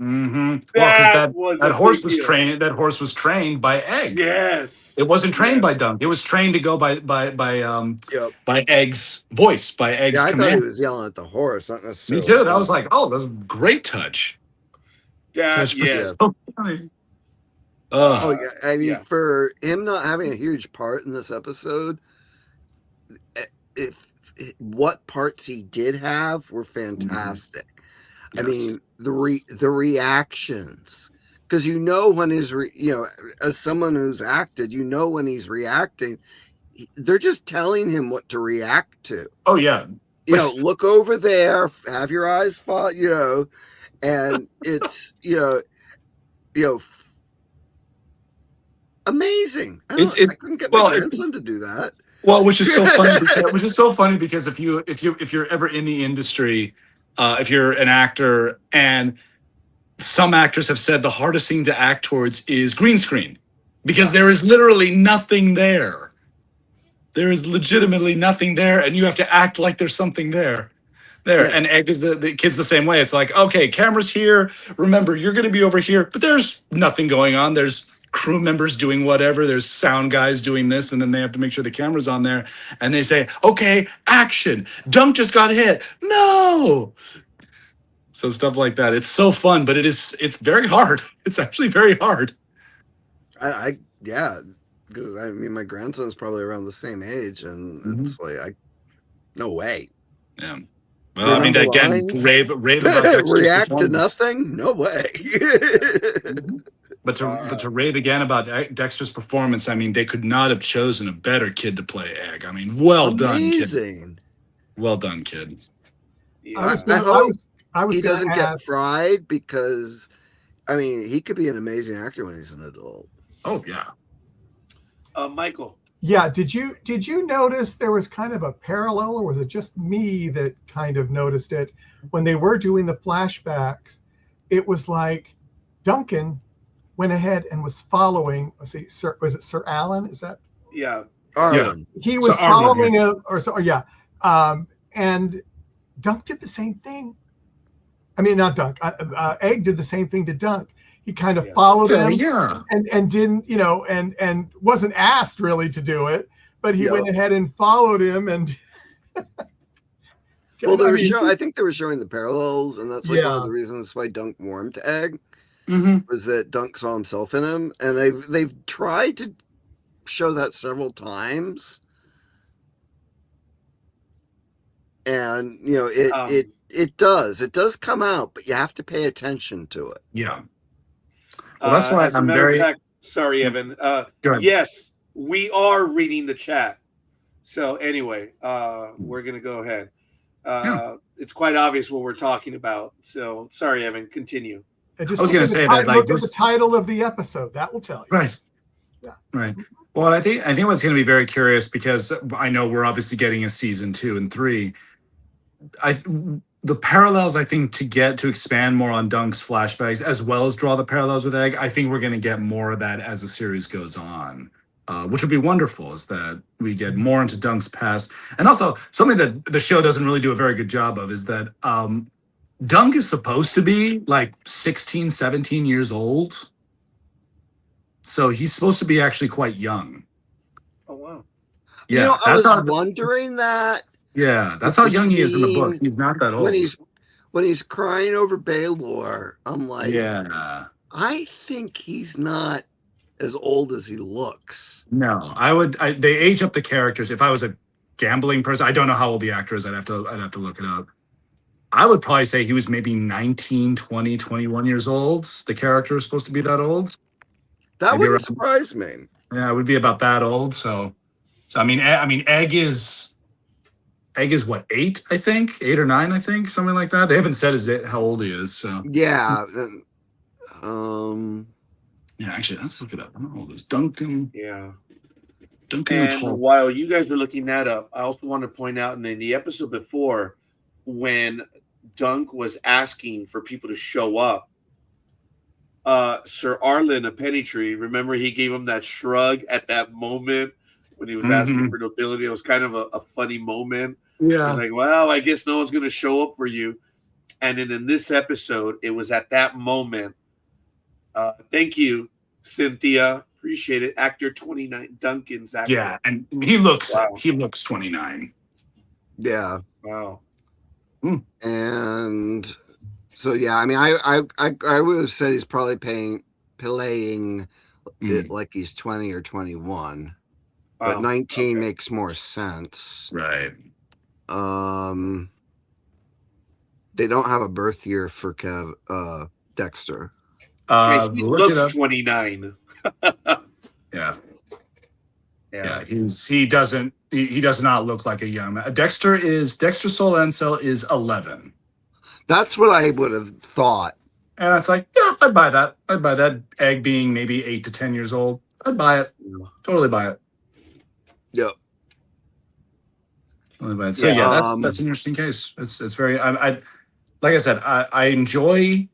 Mm-hmm. That horse was trained. That horse was trained by Egg. Yes, it wasn't trained by Dunk. It was trained to go by Egg's voice, by Egg's command. I thought he was yelling at the horse, not necessarily. Me too. I was like, oh, that's a great touch. So funny. I mean, for him not having a huge part in this episode, what parts he did have were fantastic. Yes. I mean, the reactions, because when his as someone who's acted, when he's reacting, they're just telling him what to react to. Oh yeah, look over there, have your eyes fall, and it's amazing. I couldn't get my grandson to do that. Well, which is so funny. Because if you're ever in the industry. If you're an actor, and some actors have said the hardest thing to act towards is green screen, because there is literally nothing there. There is legitimately nothing there, and you have to act like there's something there. Yeah. And Egg is the kid's the same way. It's like, okay, camera's here. Remember, you're going to be over here, but there's nothing going on. There's crew members doing whatever. There's sound guys doing this, and then they have to make sure the camera's on there. And they say, "Okay, action! Dunk just got hit. No!" So stuff like that. It's so fun, but it's very hard. It's actually very hard. Yeah, because I mean, my grandson's probably around the same age, and Mhm. it's like, no way. Yeah. Well, I mean, Remember again, lines? rave about Dexter's React to performance. nothing? No way. But to rave again about Dexter's performance, I mean, they could not have chosen a better kid to play Egg. I mean, well done, kid. Amazing. Well done, kid. Yeah. I was He gonna doesn't get ask- fried because, I mean, he could be an amazing actor when he's an adult. Oh yeah. Michael. Yeah, did you notice there was kind of a parallel, or was it just me that kind of noticed it when they were doing the flashbacks? It was like Duncan went ahead and was following. Let's see, was it Sir Alan? Is that Yeah. Arlen. he was So Arlen, following and Dunk did the same thing. I mean, not Dunk. Egg did the same thing to Dunk. He kind of followed him. Yeah. And didn't, and wasn't asked really to do it, but he Yeah. went ahead and followed him. And Well, I I think they were showing the parallels, and that's like one Yeah. of the reasons why Dunk warmed to Egg Mm-hmm. was that Dunk saw himself in him, and they've tried to show that several times, and it does come out, but you have to pay attention to it. Yeah. Well, that's why as a I'm matter of very. fact, sorry, Evan. Go ahead. Yes, we are reading the chat. So anyway, we're gonna go ahead. It's quite obvious what we're talking about. So sorry, Evan. Continue. I was gonna say that, like, look at this- the title of the episode. That will tell you. Right. Yeah. Right. Well, I think what's going to be very curious, because I know we're obviously getting a season 2 and 3. The parallels, I think, to expand more on Dunk's flashbacks as well as draw the parallels with Egg, I think we're going to get more of that as the series goes on, which would be wonderful, is that we get more into Dunk's past. And also something that the show doesn't really do a very good job of is that Dunk is supposed to be like 16, 17 years old. So he's supposed to be actually quite young. Oh wow. Yeah, I was how, wondering that that's how young he is in the book. scene He's not that old. when he's crying over Baylor. I'm like, Yeah. I think he's not as old as he looks. No, they age up the characters. If I was a gambling person, I don't know how old the actor is. I'd have to look it up. I would probably say he was maybe 19, 20, 21 years old. The character is supposed to be that old. That Maybe wouldn't around- surprise me. Yeah, it would be about that old. So I mean, Egg is what, 8? I think 8 or 9. I think something like that. They haven't said how old he is. So Yeah. yeah, actually, let's look it up. I don't know how old is Duncan. Yeah. Duncan And the Tall. while you guys are looking that up, I also want to point out, and in the episode before, when Dunk was asking for people to show up, Sir Arlen of Pennytree, remember he gave him that shrug at that moment when he was asking for nobility. It was kind of a funny moment. He was like, well, I guess no one's going to show up for you. And then in this episode, it was at that moment. Thank you, Cynthia. Appreciate it. Actor 29, Duncan's actor. Yeah, and he looks Wow. 29. Yeah. Wow. And so yeah, I mean, I would have said he's probably playing it like he's 20 or 21, but Wow. 19 Okay. makes more sense. Right. They don't have a birth year for Dexter. Yeah, he Look it looks up. 29. Yeah. Yeah. He does not look like a young man. Dexter Solencel is 11. That's what I would have thought. And it's like, yeah, I'd buy that. I'd buy that. Egg being maybe 8 to 10 years old. I'd buy it. Totally buy it. Yep. Totally buy it. So Yeah, yeah, that's an interesting case. It's very, I like I said, I enjoy.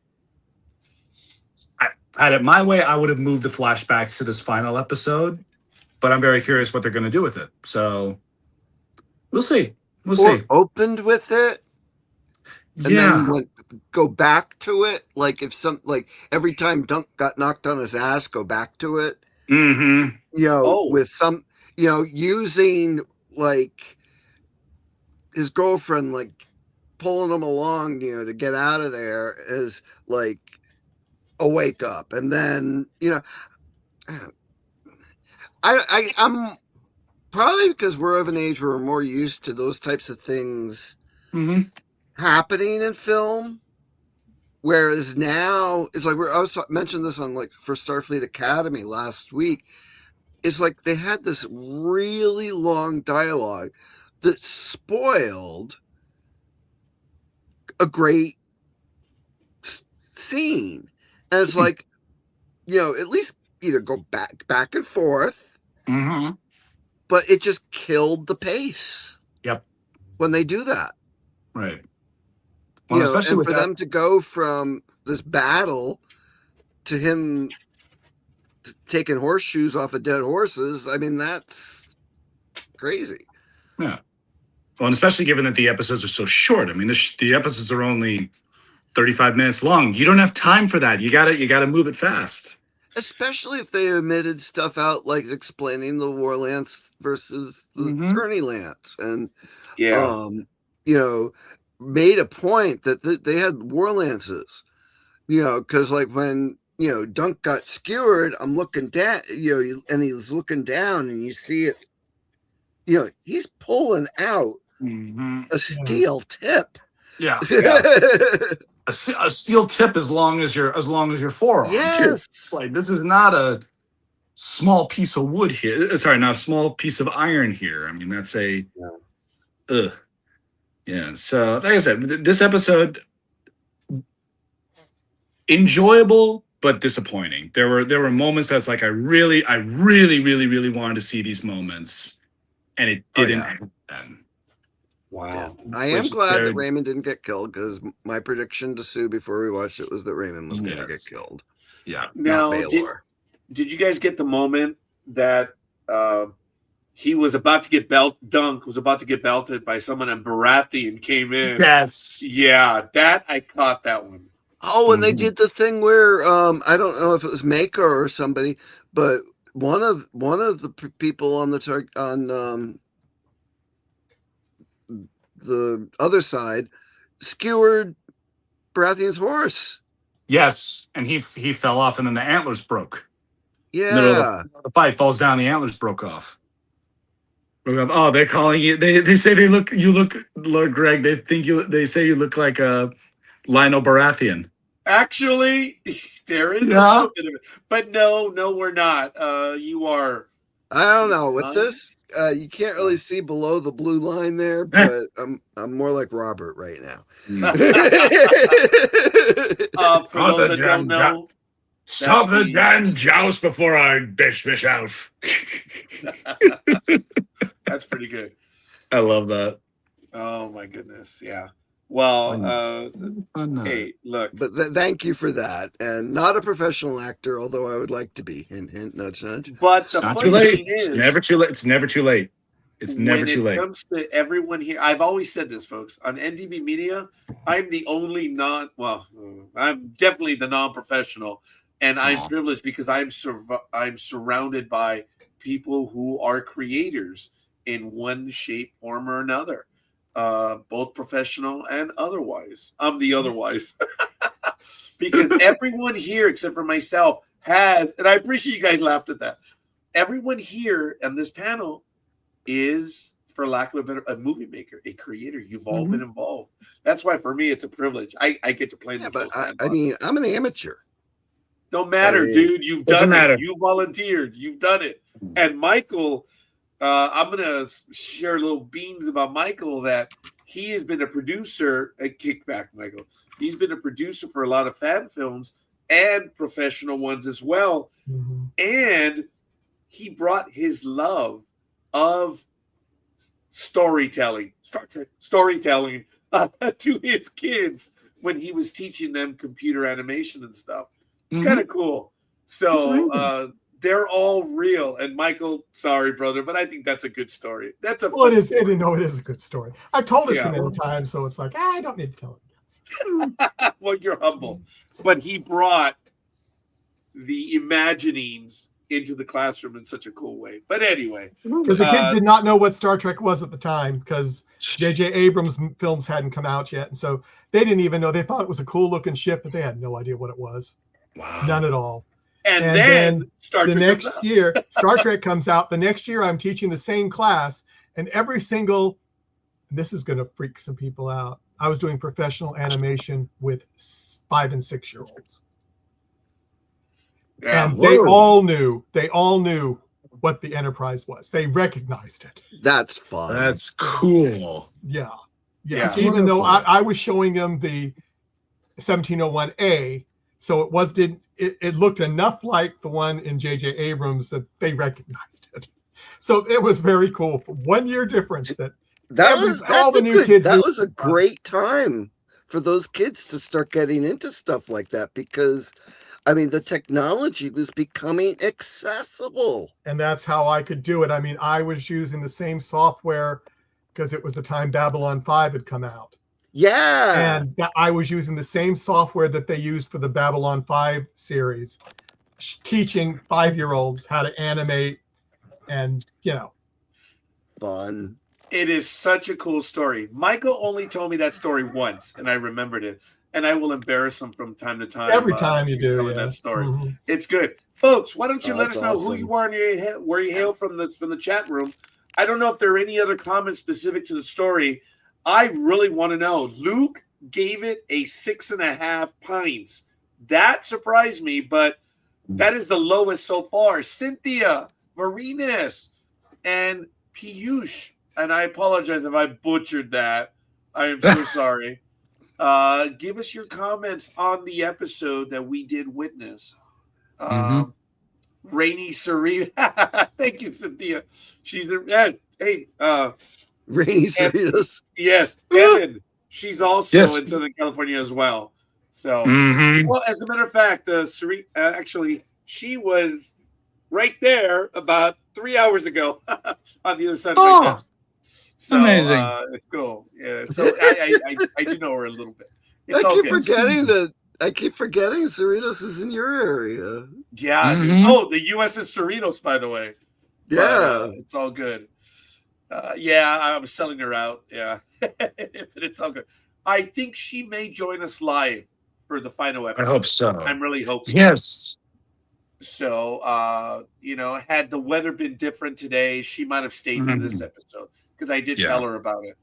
Had it my way, I would have moved the flashbacks to this final episode, but I'm very curious what they're going to do with it. So we'll see. We'll Or see. opened with it, and Yeah. then went go back to it. Like if every time Dunk got knocked on his ass, go back to it. Mm-hmm. With some, using like his girlfriend, like pulling him along, to get out of there is like a wake up. And then, I'm probably because we're of an age where we're more used to those types of things happening in film. Whereas now it's like I was mentioned this on like for Starfleet Academy last week. It's like they had this really long dialogue that spoiled a great scene. And it's like, at least either go back and forth, but it just killed the pace. Yep. When they do that. Right. Well, especially and with for them to go from this battle to him taking horseshoes off of dead horses, I mean, that's crazy. Yeah. Well, and especially given that the episodes are so short. I mean, the episodes are only 35 minutes long. You don't have time for that. You gotta move it fast. Especially if they omitted stuff out, like explaining the war lance versus the tourney lance, and made a point that they had war lances, because like when Dunk got skewered, I'm looking down, and he was looking down, and you see it, he's pulling out a steel tip. Yeah. A steel tip as long as your forearm. Yes. Too. It's like this is not a small piece of wood here. Sorry, not a small piece of iron here. I mean, that's yeah. So, like I said, this episode enjoyable but disappointing. There were moments that's like I really wanted to see these moments, and it didn't happen. Wow. Yeah. I am glad that Raymond didn't get killed, because my prediction to Sue before we watched it was that Raymond was going to get killed. Yeah. Now, did you guys get the moment that he was about to get Dunk was about to get belted by someone, and Baratheon came in? Yes. Yeah, I caught that one. Oh, and they did the thing where I don't know if it was Maker or somebody, but one of the people on the other side skewered Baratheon's horse. Yes, and he fell off, and then the antlers broke. Yeah, the fight falls down, the antlers broke off. Oh, they're calling you. They say you look, Lord Greg. They say you look like Lionel Baratheon. Actually, there is a little bit of it, but no, we're not. You are. I don't know with this. You can't really see below the blue line there, but I'm more like Robert right now. For those that don't know, stop the damn joust before I bish myself. That's pretty good. I love that. Oh my goodness, yeah. Well, hey, look. But thank you for that. And not a professional actor, although I would like to be. Hint, hint, nudge, nudge. But it's not too late. It's never too late. It's never too late. It's never too late. When it comes to everyone here, I've always said this, folks. On NDB Media, I'm the only I'm definitely the non-professional. And I'm privileged because I'm surrounded by people who are creators in one shape, form, or another. Both professional and otherwise. I'm the otherwise. Because everyone here, except for myself, has, and I appreciate you guys laughed at that. Everyone here on this panel is, for lack of a better, a movie maker, a creator. You've all been involved. That's why for me it's a privilege. I get to play in the full sandbox. I mean, I'm an amateur. Don't matter, dude. You've done it. You volunteered. You've done it. And Michael, I'm going to share little beans about Michael, that he has been a producer at Kickback, Michael. He's been a producer for a lot of fan films and professional ones as well. And he brought his love of storytelling to his kids when he was teaching them computer animation and stuff. It's kind of cool. So they're all real. And Michael, sorry, brother, but I think that's a good story. That's a it is. It is a good story. I've told it too many times, so it's like I don't need to tell it. Well, you're humble, but he brought the imaginings into the classroom in such a cool way. But anyway, Because the kids did not know what Star Trek was at the time, because J.J. Abrams films hadn't come out yet, and so they didn't even know. They thought it was a cool looking ship, but they had no idea what it was. Wow. None at all. and then Star The Trek next comes out. year, Star Trek comes out. The next year, I'm teaching the same class, and every single, this is going to freak some people out. I was doing professional animation with 5 and 6 year olds. Yeah. And they Whoa. all knew what the Enterprise was. They recognized it. That's fun. That's cool. Yeah. Yeah. Even though Wonderful. I was showing them the 1701A, so it looked enough like the one in J.J. Abrams that they recognized it. So it was very cool. For 1 year difference that That was a great time for those kids to start getting into stuff like that, because I mean the technology was becoming accessible. and that's how I could do it. I mean, I was using the same software because it was the time Babylon 5 had come out. Yeah. And I was using the same software that they used for the Babylon 5 series, teaching 5-year-olds how to animate and, Fun. It is such a cool story. Michael only told me that story once, and I remembered it. And I will embarrass him from time to time. every time you do telling yeah. that story. Mhm. It's good, folks. Why don't you Oh, let that's us know who awesome. you are and where you hail from the chat room? I don't know if there are any other comments specific to the story. I really want to know. Luke gave it a 6.5 pints. That surprised me, but that is the lowest so far. Cynthia, Marinas, and Piyush. And I apologize if I butchered that. I am so sorry. Give us your comments on the episode that we did witness. Rainy Sarita. Thank you, Cynthia. She's hey, Rainy Cerritos. yes, Evan. She's also Yes. in Southern California as well. So, Mhm. well, as a matter of fact, Sarita, actually, she was right there about 3 hours ago on the other side of my Oh, desk. So, amazing. It's cool. Yeah. So I do know her a little bit. It's all good. I keep forgetting Cerritos is in your area. Yeah. Dude. Mhm. Oh, the USS Cerritos, by the way. But, Yeah. it's all good. Yeah, I was selling her out. Yeah. But it's all good. I think she may join us live for the final I episode. hope so. I'm really hoping. Yes. So, had the weather been different today, she might have stayed for this episode because I did tell her about it.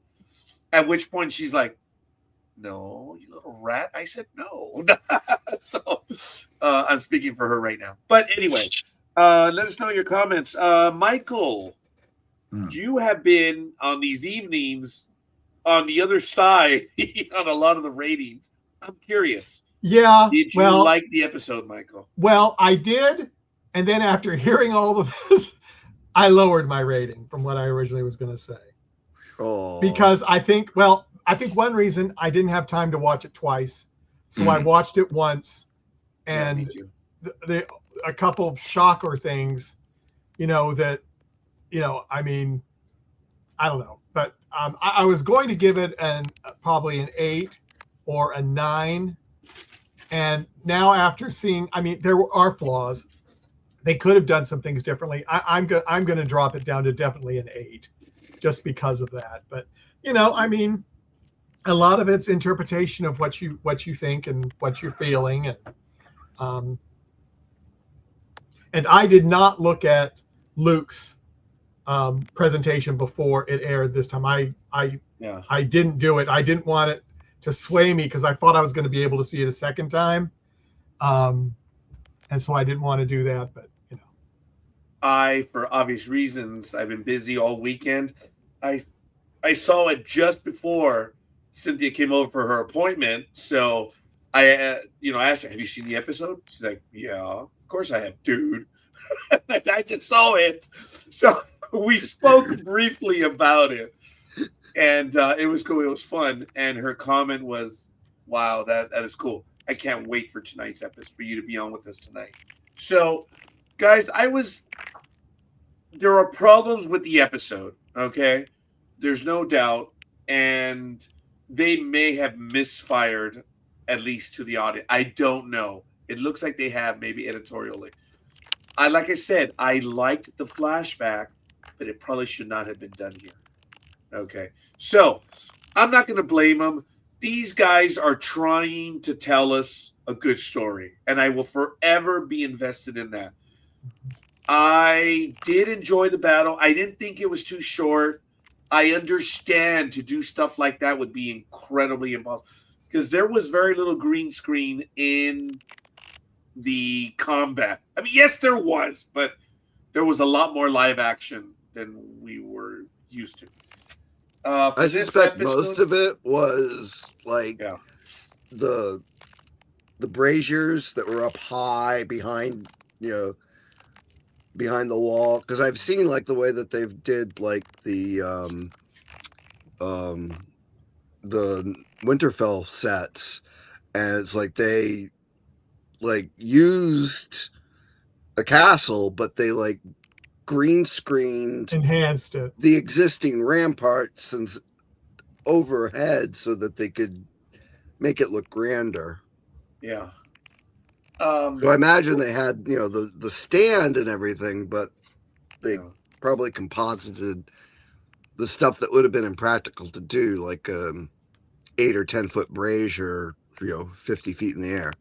At which point she's like, "No, you little rat." I said, "No." So, I'm speaking for her right now. But anyway, let us know your comments. Michael, you have been on these evenings on the other side on a lot of the ratings. I'm curious. Yeah. Did you like the episode, Michael? Well, I did. And then after hearing all of this, I lowered my rating from what I originally was going to say. Oh. Because I think one reason I didn't have time to watch it twice. So I watched it once, Yeah, me and too. a couple of shocker things, I mean, I don't know. But I was going to give it probably an 8 or a 9. And now after seeing, I mean, there are flaws. They could have done some things differently. I'm going to drop it down to definitely an 8 just because of that. But, I mean, a lot of it's interpretation of what you think and what you're feeling. And I did not look at Luke's presentation before it aired this time. I didn't do it. I didn't want it to sway me because I thought I was going to be able to see it a second time. And so I didn't want to do that, but for obvious reasons, I've been busy all weekend. I saw it just before Cynthia came over for her appointment. So I asked her, "Have you seen the episode?" She's like, "Yeah, of course I have, dude." I just saw it. So we spoke briefly about it. And it was cool. It was fun. And her comment was, "Wow, that is cool. I can't wait for tonight's episode, for you to be on with us tonight." So, guys, there are problems with the episode, okay? There's no doubt. And they may have misfired, at least to the audience. I don't know. It looks like they have, maybe editorially. Like I said, I liked the flashback, but it probably should not have been done here. Okay, so I'm not going to blame them. These guys are trying to tell us a good story, and I will forever be invested in that. I did enjoy the battle. I didn't think it was too short. I understand to do stuff like that would be incredibly impossible because there was very little green screen in the combat. I mean, yes, there was, but there was a lot more live action than we were used to. I suspect most of it was like the braziers that were up high behind the wall, because I've seen like the way that they've did like the Winterfell sets, and it's like they like used a castle, but they like green screened, enhanced it, the existing ramparts and overhead so that they could make it look grander. Yeah. So I imagine they had, the stand and everything, but they probably composited the stuff that would have been impractical to do, like 8 or 10 foot brazier, 50 feet in the air.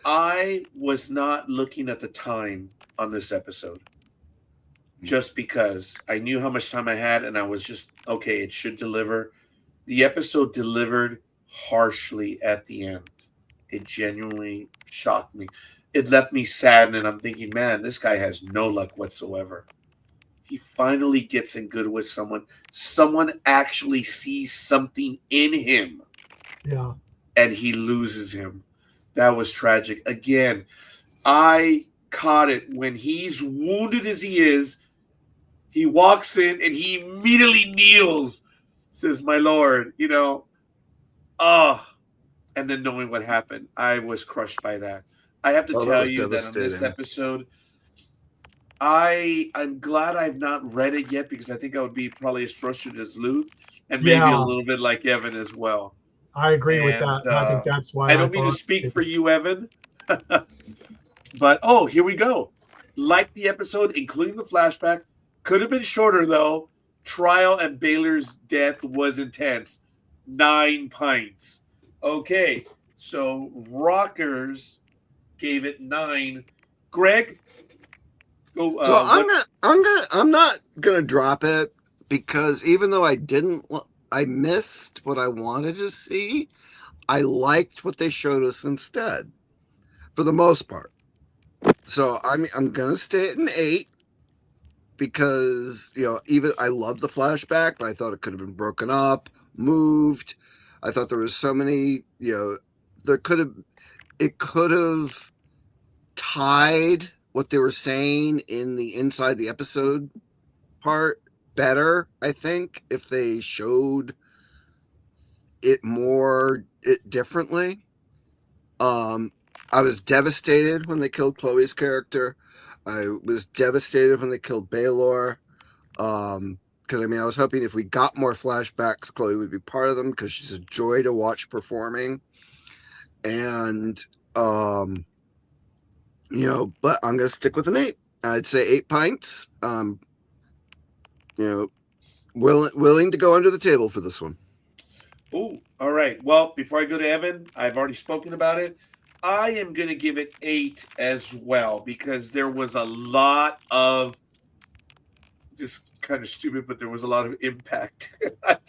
I was not looking at the time on this episode just because I knew how much time I had, and I was just, okay, it should deliver. The episode delivered harshly at the end. It genuinely shocked me. It left me sad, and I'm thinking, man, this guy has no luck whatsoever. He finally gets in good with someone. Someone actually sees something in him. Yeah. And he loses him. That was tragic. Again, I caught it when he's wounded as he is. He walks in and he immediately kneels, says, "My Lord," and then knowing what happened, I was crushed by that. I have to tell you that on this episode, I'm glad I've not read it yet, because I think I would be probably as frustrated as Luke, and maybe a little bit like Evan as well. I agree with that. I think that's why I don't mean to speak for you, Evan, but here we go. Like the episode, including the flashback. Could have been shorter, though. Trial and Baylor's death was intense. 9 pints. Okay, so Rockers gave it 9. Greg, go. So I'm not gonna drop it, because even though I missed what I wanted to see, I liked what they showed us instead, for the most part. So I'm gonna stay at an 8. Because even I love the flashback, but I thought it could have been broken up, moved. I thought there was so many, it could have tied what they were saying in the inside the episode part better, I think, if they showed it differently. I was devastated when they killed Chloe's character. I was devastated when they killed Baelor, because I was hoping if we got more flashbacks, Chloe would be part of them, because she's a joy to watch performing. And but I'm gonna stick with an 8. I'd say 8 pints. Willing to go under the table for this one. Oh, all right. Well, before I go to Evan, I've already spoken about it. I am going to give it 8 as well, because there was a lot of, just kind of stupid, but there was a lot of impact.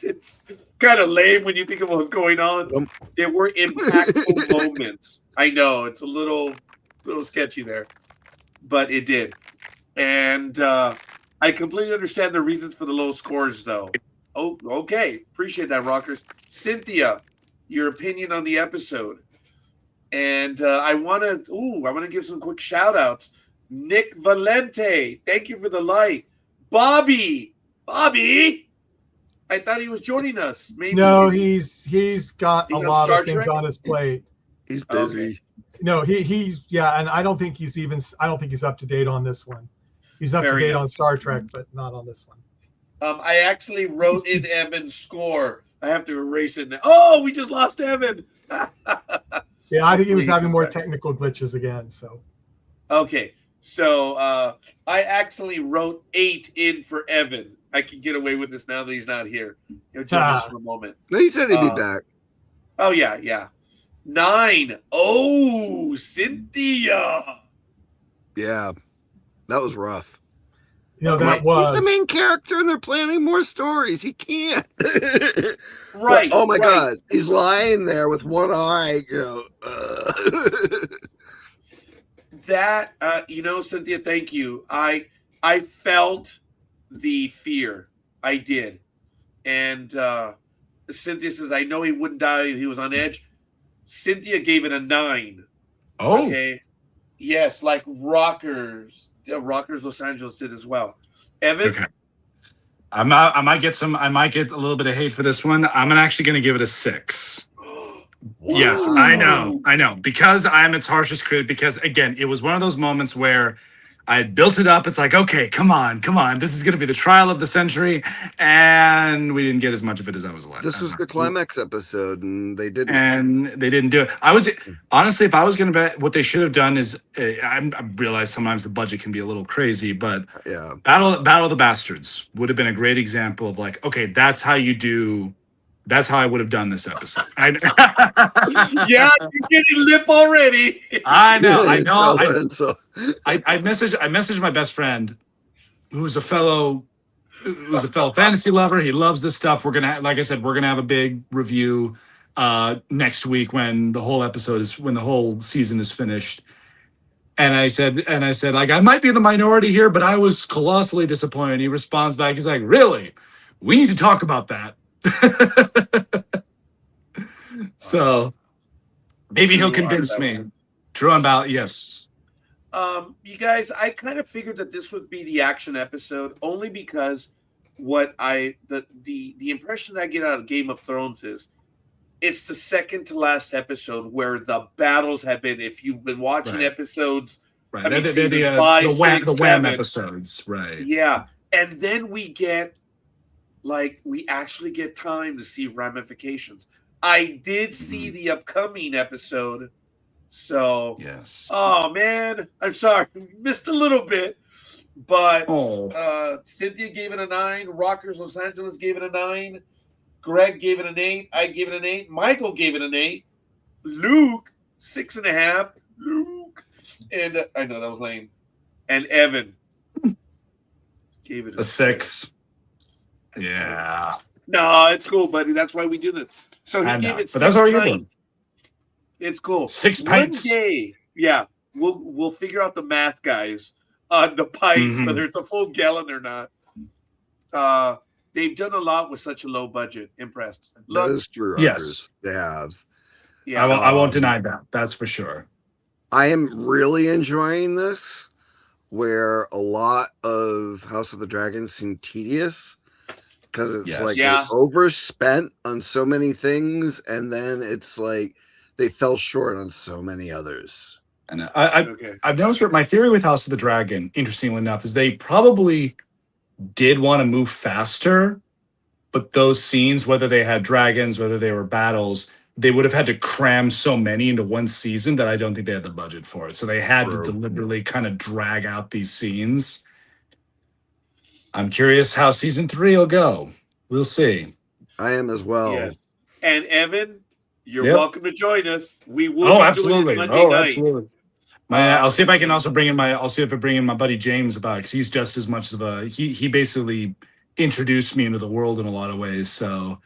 It's kind of lame when you think of what's going on. There were impactful moments. I know it's a little sketchy there, but it did. And I completely understand the reasons for the low scores, though. Oh, okay. Appreciate that, Rockers. Cynthia, your opinion on the episode. And I want to give some quick shout outs. Nick Valente, thank you for the light. Bobby, I thought he was joining us. Maybe no, he's got a lot of things on his plate. He's busy. Okay. No, he's and I don't think he's up to date on this one. He's up to date on Star Trek, but not on this one. I actually wrote in Evan's score. I have to erase it now. Oh, we just lost Evan. Yeah, I think he was Hopefully having more comes back. technical glitches again. So Okay, so I actually wrote 8 in for Evan. I can get away with this now that he's not here. Just Ah. for a moment. No, he said he'd be back. Oh yeah. 9. Oh, Cynthia. Yeah, that was rough. that He's was the main character, and they're planning more stories. He can't. Right. Oh my right. God, he's lying there with one eye. That Cynthia, thank you. I felt the fear. I did. And Cynthia says, I know he wouldn't die. He was on edge. Cynthia gave it a 9. Oh, Okay. Yes, like Rockers Los Angeles did as well. Evan? okay. I might get a little bit of hate for this one. I'm actually going to give it a 6. Yes, I know. Because I'm its harshest critic, because again, it was one of those moments where I had built it up. It's like, okay, come on. This is going to be the trial of the century. And we didn't get as much of it as I was like. This was the climax episode, and they didn't. And they didn't do it. Honestly, if I was going to bet, what they should have done is, I realize sometimes the budget can be a little crazy, but Yeah, Battle of the Bastards would have been a great example of like, okay, that's how I would have done this episode. Yeah, you're getting lip already. I know. So I messaged my best friend, who's a fellow fantasy lover. He loves this stuff. We're gonna, like I said, we're gonna have a big review next week when the whole season is finished. And I said, like, I might be the minority here, but I was colossally disappointed. He responds back, he's like, really? We need to talk about that. So maybe he'll convince me. True about, yes. You guys, I kind of figured that this would be the action episode only because the impression that I get out of Game of Thrones is it's the second to last episode where the battles have been. If you've been watching episodes, Right. I mean, They're seasons 5, 6, the Wham 7. episodes, right? Yeah, and then we actually get time to see ramifications. I did see the upcoming episode, so Yes. oh man, I'm sorry, missed a little bit, but Oh. Cynthia gave it a 9. Rockers Los Angeles gave it a 9. Greg gave it an 8. I gave it an 8. Michael gave it an 8. Luke 6.5. Luke, and I know that was lame. And Evan gave it A 6. Yeah. No, it's cool, buddy. That's why we do this. So he I gave know, it 6 but that's what you're doing. pints. It's cool. 6 One pints. day, yeah, we'll figure out the math, guys, on the pints, Mhm. whether it's a full gallon or not. They've done a lot with such a low budget. Impressed. that Look, is true. Yes. Rutgers. They have. yeah, I won't deny that. That's for sure. I am really enjoying this, where a lot of House of the Dragon seemed tedious because it's Yes. like Yeah. they overspent on so many things, and then it's like they fell short on so many others. And okay. I've noticed my theory with House of the Dragon, interestingly enough, is they probably did want to move faster, but those scenes, whether they had dragons, whether they were battles, they would have had to cram so many into one season that I don't think they had the budget for it. So they had True. to deliberately kind of drag out these scenes. I'm curious how season 3 will go. We'll see. I am as well. Yes. And Evan, you're Yep. welcome to join us. We will. Oh, be absolutely. Doing it Monday night. Absolutely. I'll see if I can also bring in I'll see if I bring in my buddy James about, because he's just as much of he basically introduced me into the world in a lot of ways. So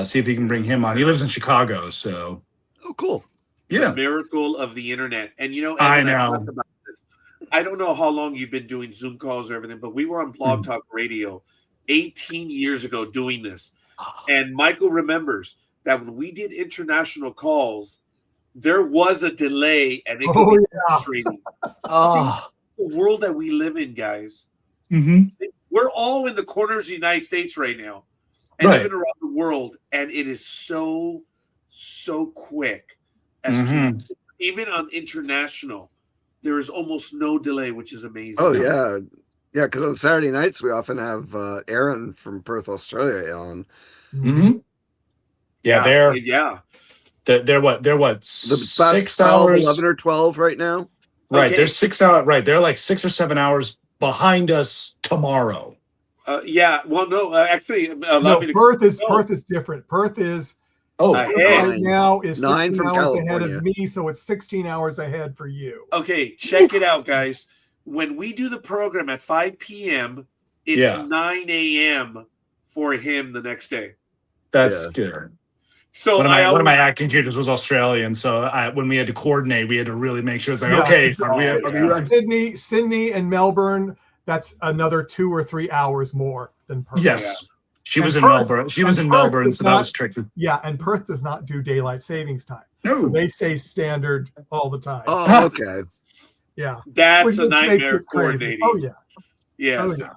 see if he can bring him on. He lives in Chicago, so Oh, cool. yeah. The miracle of the internet. And Evan, I I've know. talked about this. I don't know how long you've been doing Zoom calls or everything, but we were on Blog Talk Radio 18 years ago doing this. And Michael remembers that when we did international calls, there was a delay and it could Oh, be yeah. frustrating. Oh. The world that we live in, guys. Mm-hmm. We're all in the corners of the United States right now and Right. even around the world. And it is so quick. As Mhm. to, even on international, there is almost no delay, which is amazing. Oh yeah. Yeah, because on Saturday nights we often have Aaron from Perth, Australia on. Mm-hmm. Yeah, they're what About 6 12, hours 11 or 12 right now. right. Okay. They're 6 hours right. They're like 6 or 7 hours behind us tomorrow. Yeah. Well, no. Actually, allow No, me to. Perth is No. Perth is different. Perth is Oh, Ahead. right now is 9 15 from hours ahead California. of me, so it's 16 hours ahead for you. Okay, check it out, guys. When we do the program at 5 p.m., it's Yeah. 9 a.m. for him the next day. that's good. So One of I my always, acting teachers was Australian, so when we had to coordinate, we had to really make sure it's like, Yeah. okay, are we Sydney and Melbourne, that's another 2 or 3 hours more than Perth. Yes. She And was in Perth- Melbourne. She was and in Perth Melbourne, does so that not- was tricky. Yeah, and Perth does not do daylight savings time. No. So they stay standard all the time. Oh, okay. Yeah. that's Which a just makes nightmare it crazy. coordinating. Oh yeah. Yes. Oh yeah.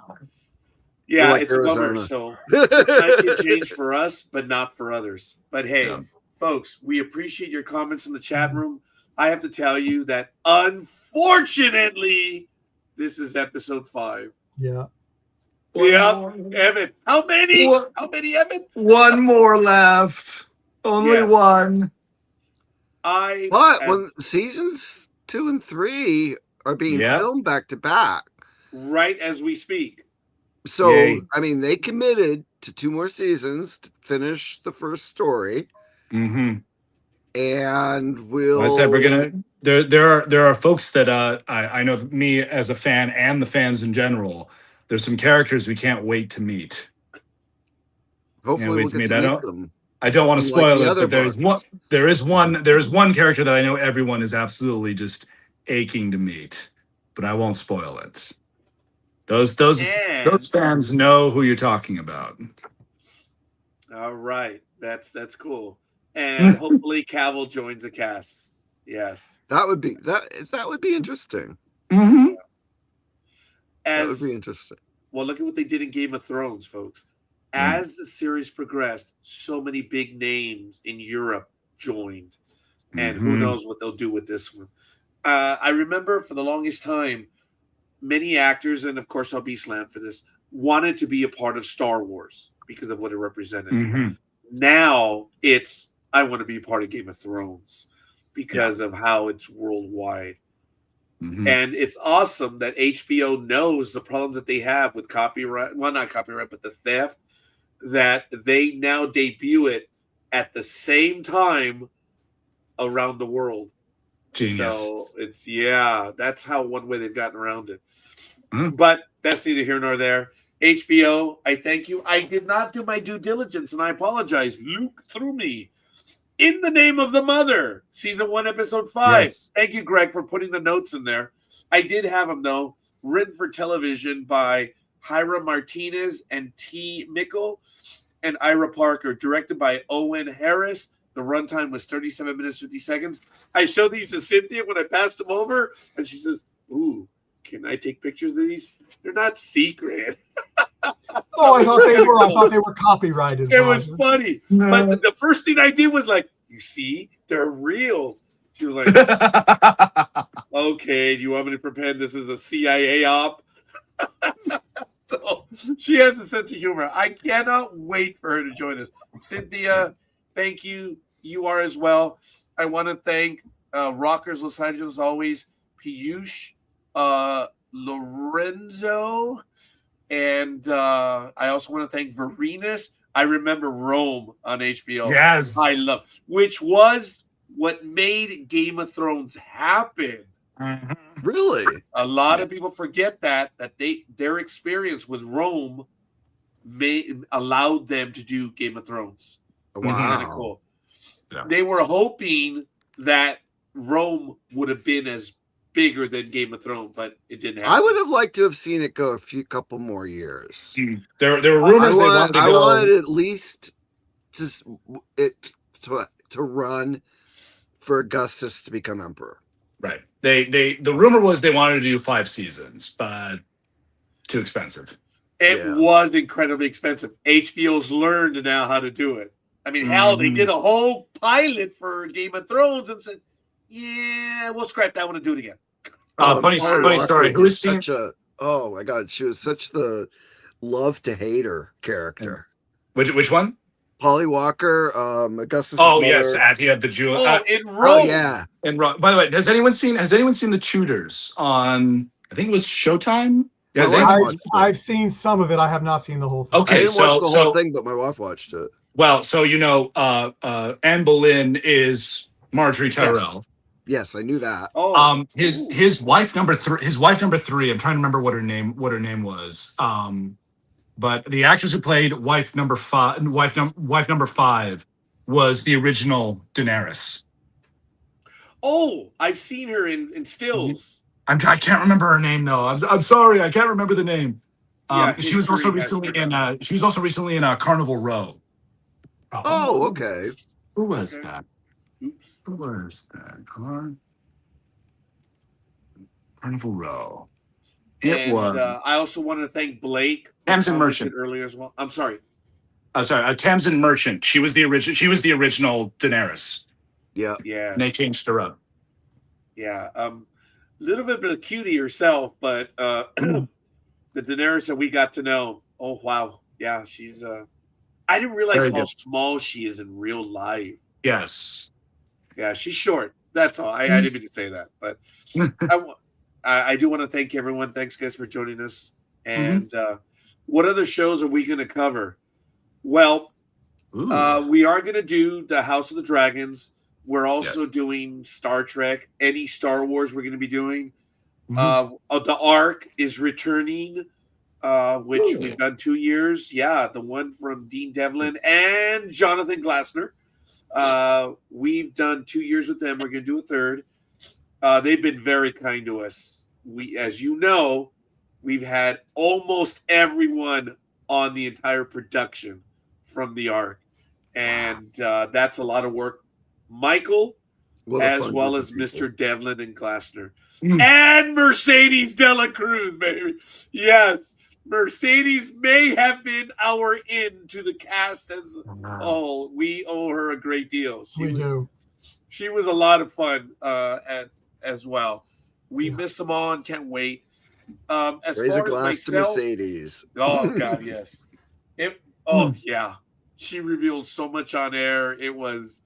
Yeah, Like it's a bummer. Arizona. So time can change for us, but not for others. But hey, Yeah. folks, we appreciate your comments in the chat room. I have to tell you that unfortunately, this is episode 5. Yeah. Yeah, Evan. How many? What? How many, Evan? One more left. Only Yes. one. But when seasons 2 and 3 are being Yep. filmed back to back, right as we speak. so Yay. I mean they committed to 2 more seasons to finish the first story, Mm-hmm. and we'll. I said we're gonna. There are folks that I know me as a fan and the fans in general. There's some characters we can't wait to meet. Hopefully, wait we'll to get meet. to I meet don't- them. I don't want to Unlike spoil the it, other but there is one character that I know everyone is absolutely just aching to meet, but I won't spoil it. Those And fans know who you're talking about. all right, that's cool. And hopefully Cavill joins the cast. Yes. That would be interesting. Mm-hmm. That would As be interesting. well, look at what they did in Game of Thrones, folks. Mm. As the series progressed, so many big names in Europe joined. And who Mhm. knows what they'll do with this one. I remember for the longest time, many actors, and of course I'll be slammed for this, wanted to be a part of Star Wars because of what it represented. Mhm. Now it's, I want to be a part of Game of Thrones because of how it's worldwide. Mhm. And it's awesome that HBO knows the problems that they have with copyright, well, not copyright, but the theft, that they now debut it at the same time around the world. Genius. So it's, yeah, that's how one way they've gotten around it. Mm. But that's neither here nor there. HBO, I thank you. I did not do my due diligence, and I apologize. Luke threw me. In the Name of the Mother, season 1, episode 5. Yes. Thank you, Greg, for putting the notes in there. I did have them, though, written for television by Hira Martinez and T. Mickle and Ira Parker, directed by Owen Harris. The runtime was 37 minutes, 50 seconds. I showed these to Cynthia when I passed them over, and she says, ooh, can I take pictures of these? They're not secret. Oh, I thought they were. I thought they were copyrighted. It was Roger. funny. But the first thing I did was like, you see, they're real. She was like, okay, do you want me to pretend this is a CIA op? So she has a sense of humor. I cannot wait for her to join us. Cynthia, thank you. You are as well. I want to thank Rockers Los Angeles always, Piyush, Lorenzo, and I also want to thank Verenus. I remember Rome on HBO. Yes. I love, which was what made Game of Thrones happen. Mhm. Really? A lot of people forget that their experience with Rome allowed them to do Game of Thrones. It's kind of Wow. cool. Yeah. They were hoping that Rome would have been as bigger than Game of Thrones, but it didn't happen. I would have liked to have seen it go couple more years. There were rumors they wanted to I go. wanted at least to run for Augustus to become emperor. Right. The rumor was they wanted to do 5 seasons, but too expensive. It Yeah. was incredibly expensive. HBO's learned now how to do it. I mean, hell, they Mhm. did a whole pilot for Game of Thrones and said, yeah, we'll scrap that one and do it again. Funny story. Who is seeing? such a Oh my God, she was such the love to hate her character. Which one? Polly Walker, Augustus's Oh yes, mother. Atty of the Jew. Oh, in Rome. Oh yeah, And by the way, has anyone seen the Tudors on? I think it was Showtime. Yeah, has My wife anyone- watched it. I've seen some of it. I have not seen the whole thing. Okay. I didn't watch the so- whole thing, but my wife watched it. Well, so Anne Boleyn is Marjorie Tyrrell. Yes, I knew that. Oh, His wife number three. I'm trying to remember what her name was. But the actress who played wife number five was the original Daenerys. oh, I've seen her in stills. I can't remember her name though. I'm sorry, I can't remember the name. Yeah, She was also history has recently in Carnival Row. Oh, okay. Who was Okay. that? Oops. Who was that? Carnival Row. It was I also want to thank Blake. who Tamsin commented Merchant. earlier as well. I'm sorry. Tamsin Merchant. She was the original Daenerys. Yeah. Yeah. And they changed her up. Yeah. Little bit of a cutie herself, but the Daenerys that we got to know. Oh wow. Yeah, she's I didn't realize Very how good. small she is in real life. Yes. Yeah, she's short. That's all. I didn't mean to say that, but I do want to thank everyone. Thanks, guys, for joining us. And what other shows are we going to cover? Well, Ooh. we are going to do the House of the Dragons. We're also Yes. doing Star Trek. Any Star Wars we're going to be doing. Mhm. The Ark is returning, which Really? we've done 2 years. Yeah, the one from Dean Devlin and Jonathan Glassner. We've done 2 years with them. We're going to do a third. They've been very kind to us. We, as you know, we've had almost everyone on the entire production from the Ark, and that's a lot of work. Michael, What a as fun well group as of people. Mr. Devlin and Glassner, Mm. and Mercedes Dela Cruz, baby. Yes, Mercedes may have been our in to the cast as oh, we owe her a great deal. She was a lot of fun as well. We miss them all and can't wait. As Raise a far as glass to myself, Mercedes. oh God, yes. Yeah. She revealed so much on air. It was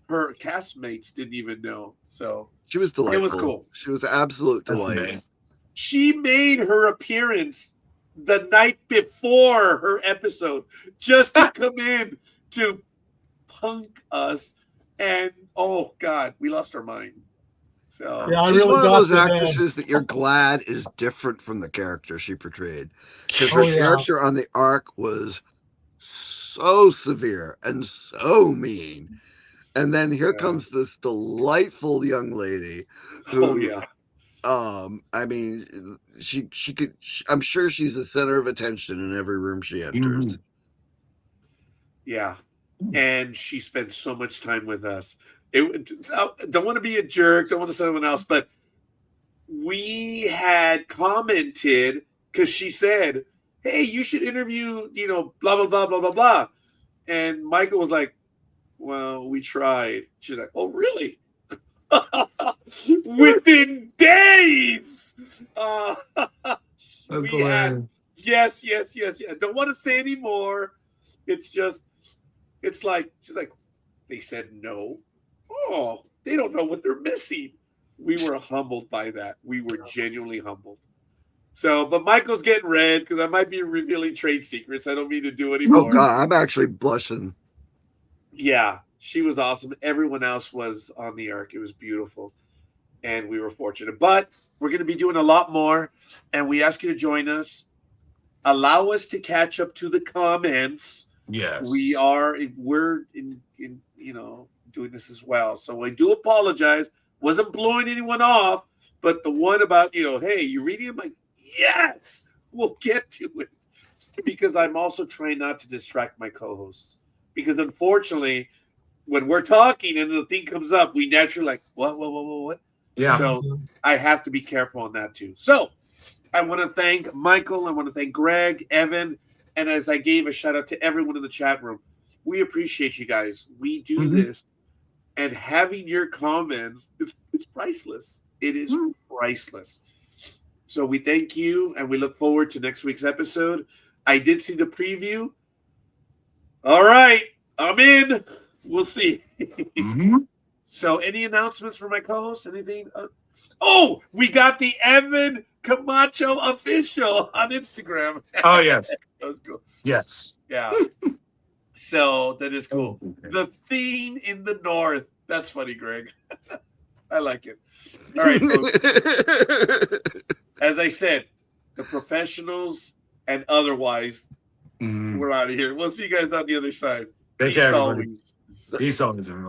her castmates didn't even know. So She was delightful. it was cool. She was absolute That's delight. amazing. She made her appearance the night before her episode just to come in to punk us. And oh God, we lost our mind. So Yeah, I She's really one of got those to them. actresses that you're glad is different from the character she portrayed. Because Oh, her yeah. character on the Ark was so severe and so mean. And then here Yeah. comes this delightful young lady who oh yeah. I mean, I'm sure she's the center of attention in every room she enters. Yeah. And she spent so much time with us. I don't want to be a jerk, don't want to say anyone else, but we had commented because she said, hey, you should interview, blah, blah, blah, blah, blah, blah. And Michael was like, well, we tried. She's like, oh, really? Within days. That's we had- yes. Don't want to say any more. It's like, she's like, they said no. Oh, they don't know what they're missing. We were humbled by that. We were genuinely humbled. So, but Michael's getting red because I might be revealing trade secrets. I don't mean to do anymore. Oh God, I'm actually blushing. Yeah, she was awesome. Everyone else was on the Ark. It was beautiful. And we were fortunate. But we're going to be doing a lot more. And we ask you to join us. Allow us to catch up to the comments. Yes. We're in doing this as well. So I do apologize. Wasn't blowing anyone off, but the one about, hey, you reading? I'm like, yes, we'll get to it. Because I'm also trying not to distract my co-hosts. Because unfortunately, when we're talking and the thing comes up, we naturally like, what? Yeah. So I have to be careful on that too. So I want to thank Michael. I want to thank Greg, Evan, and as I gave a shout out to everyone in the chat room, we appreciate you guys. We do this, and having your comments, it's priceless. It is priceless. So we thank you, and we look forward to next week's episode. I did see the preview. All right, I'm in. We'll see. Mhm. So, any announcements for my co-host? Anything? Oh, we got the Evan Camacho official on Instagram. Oh yes, That was cool. yes. Yeah. So that is cool. Okay. The Fiend in the North. That's funny, Greg. I like it. All right, folks. As I said, the professionals and otherwise, Mhm. we're out of here. We'll see you guys on the other side. Take Peace care, everybody. always. Peace always, everyone.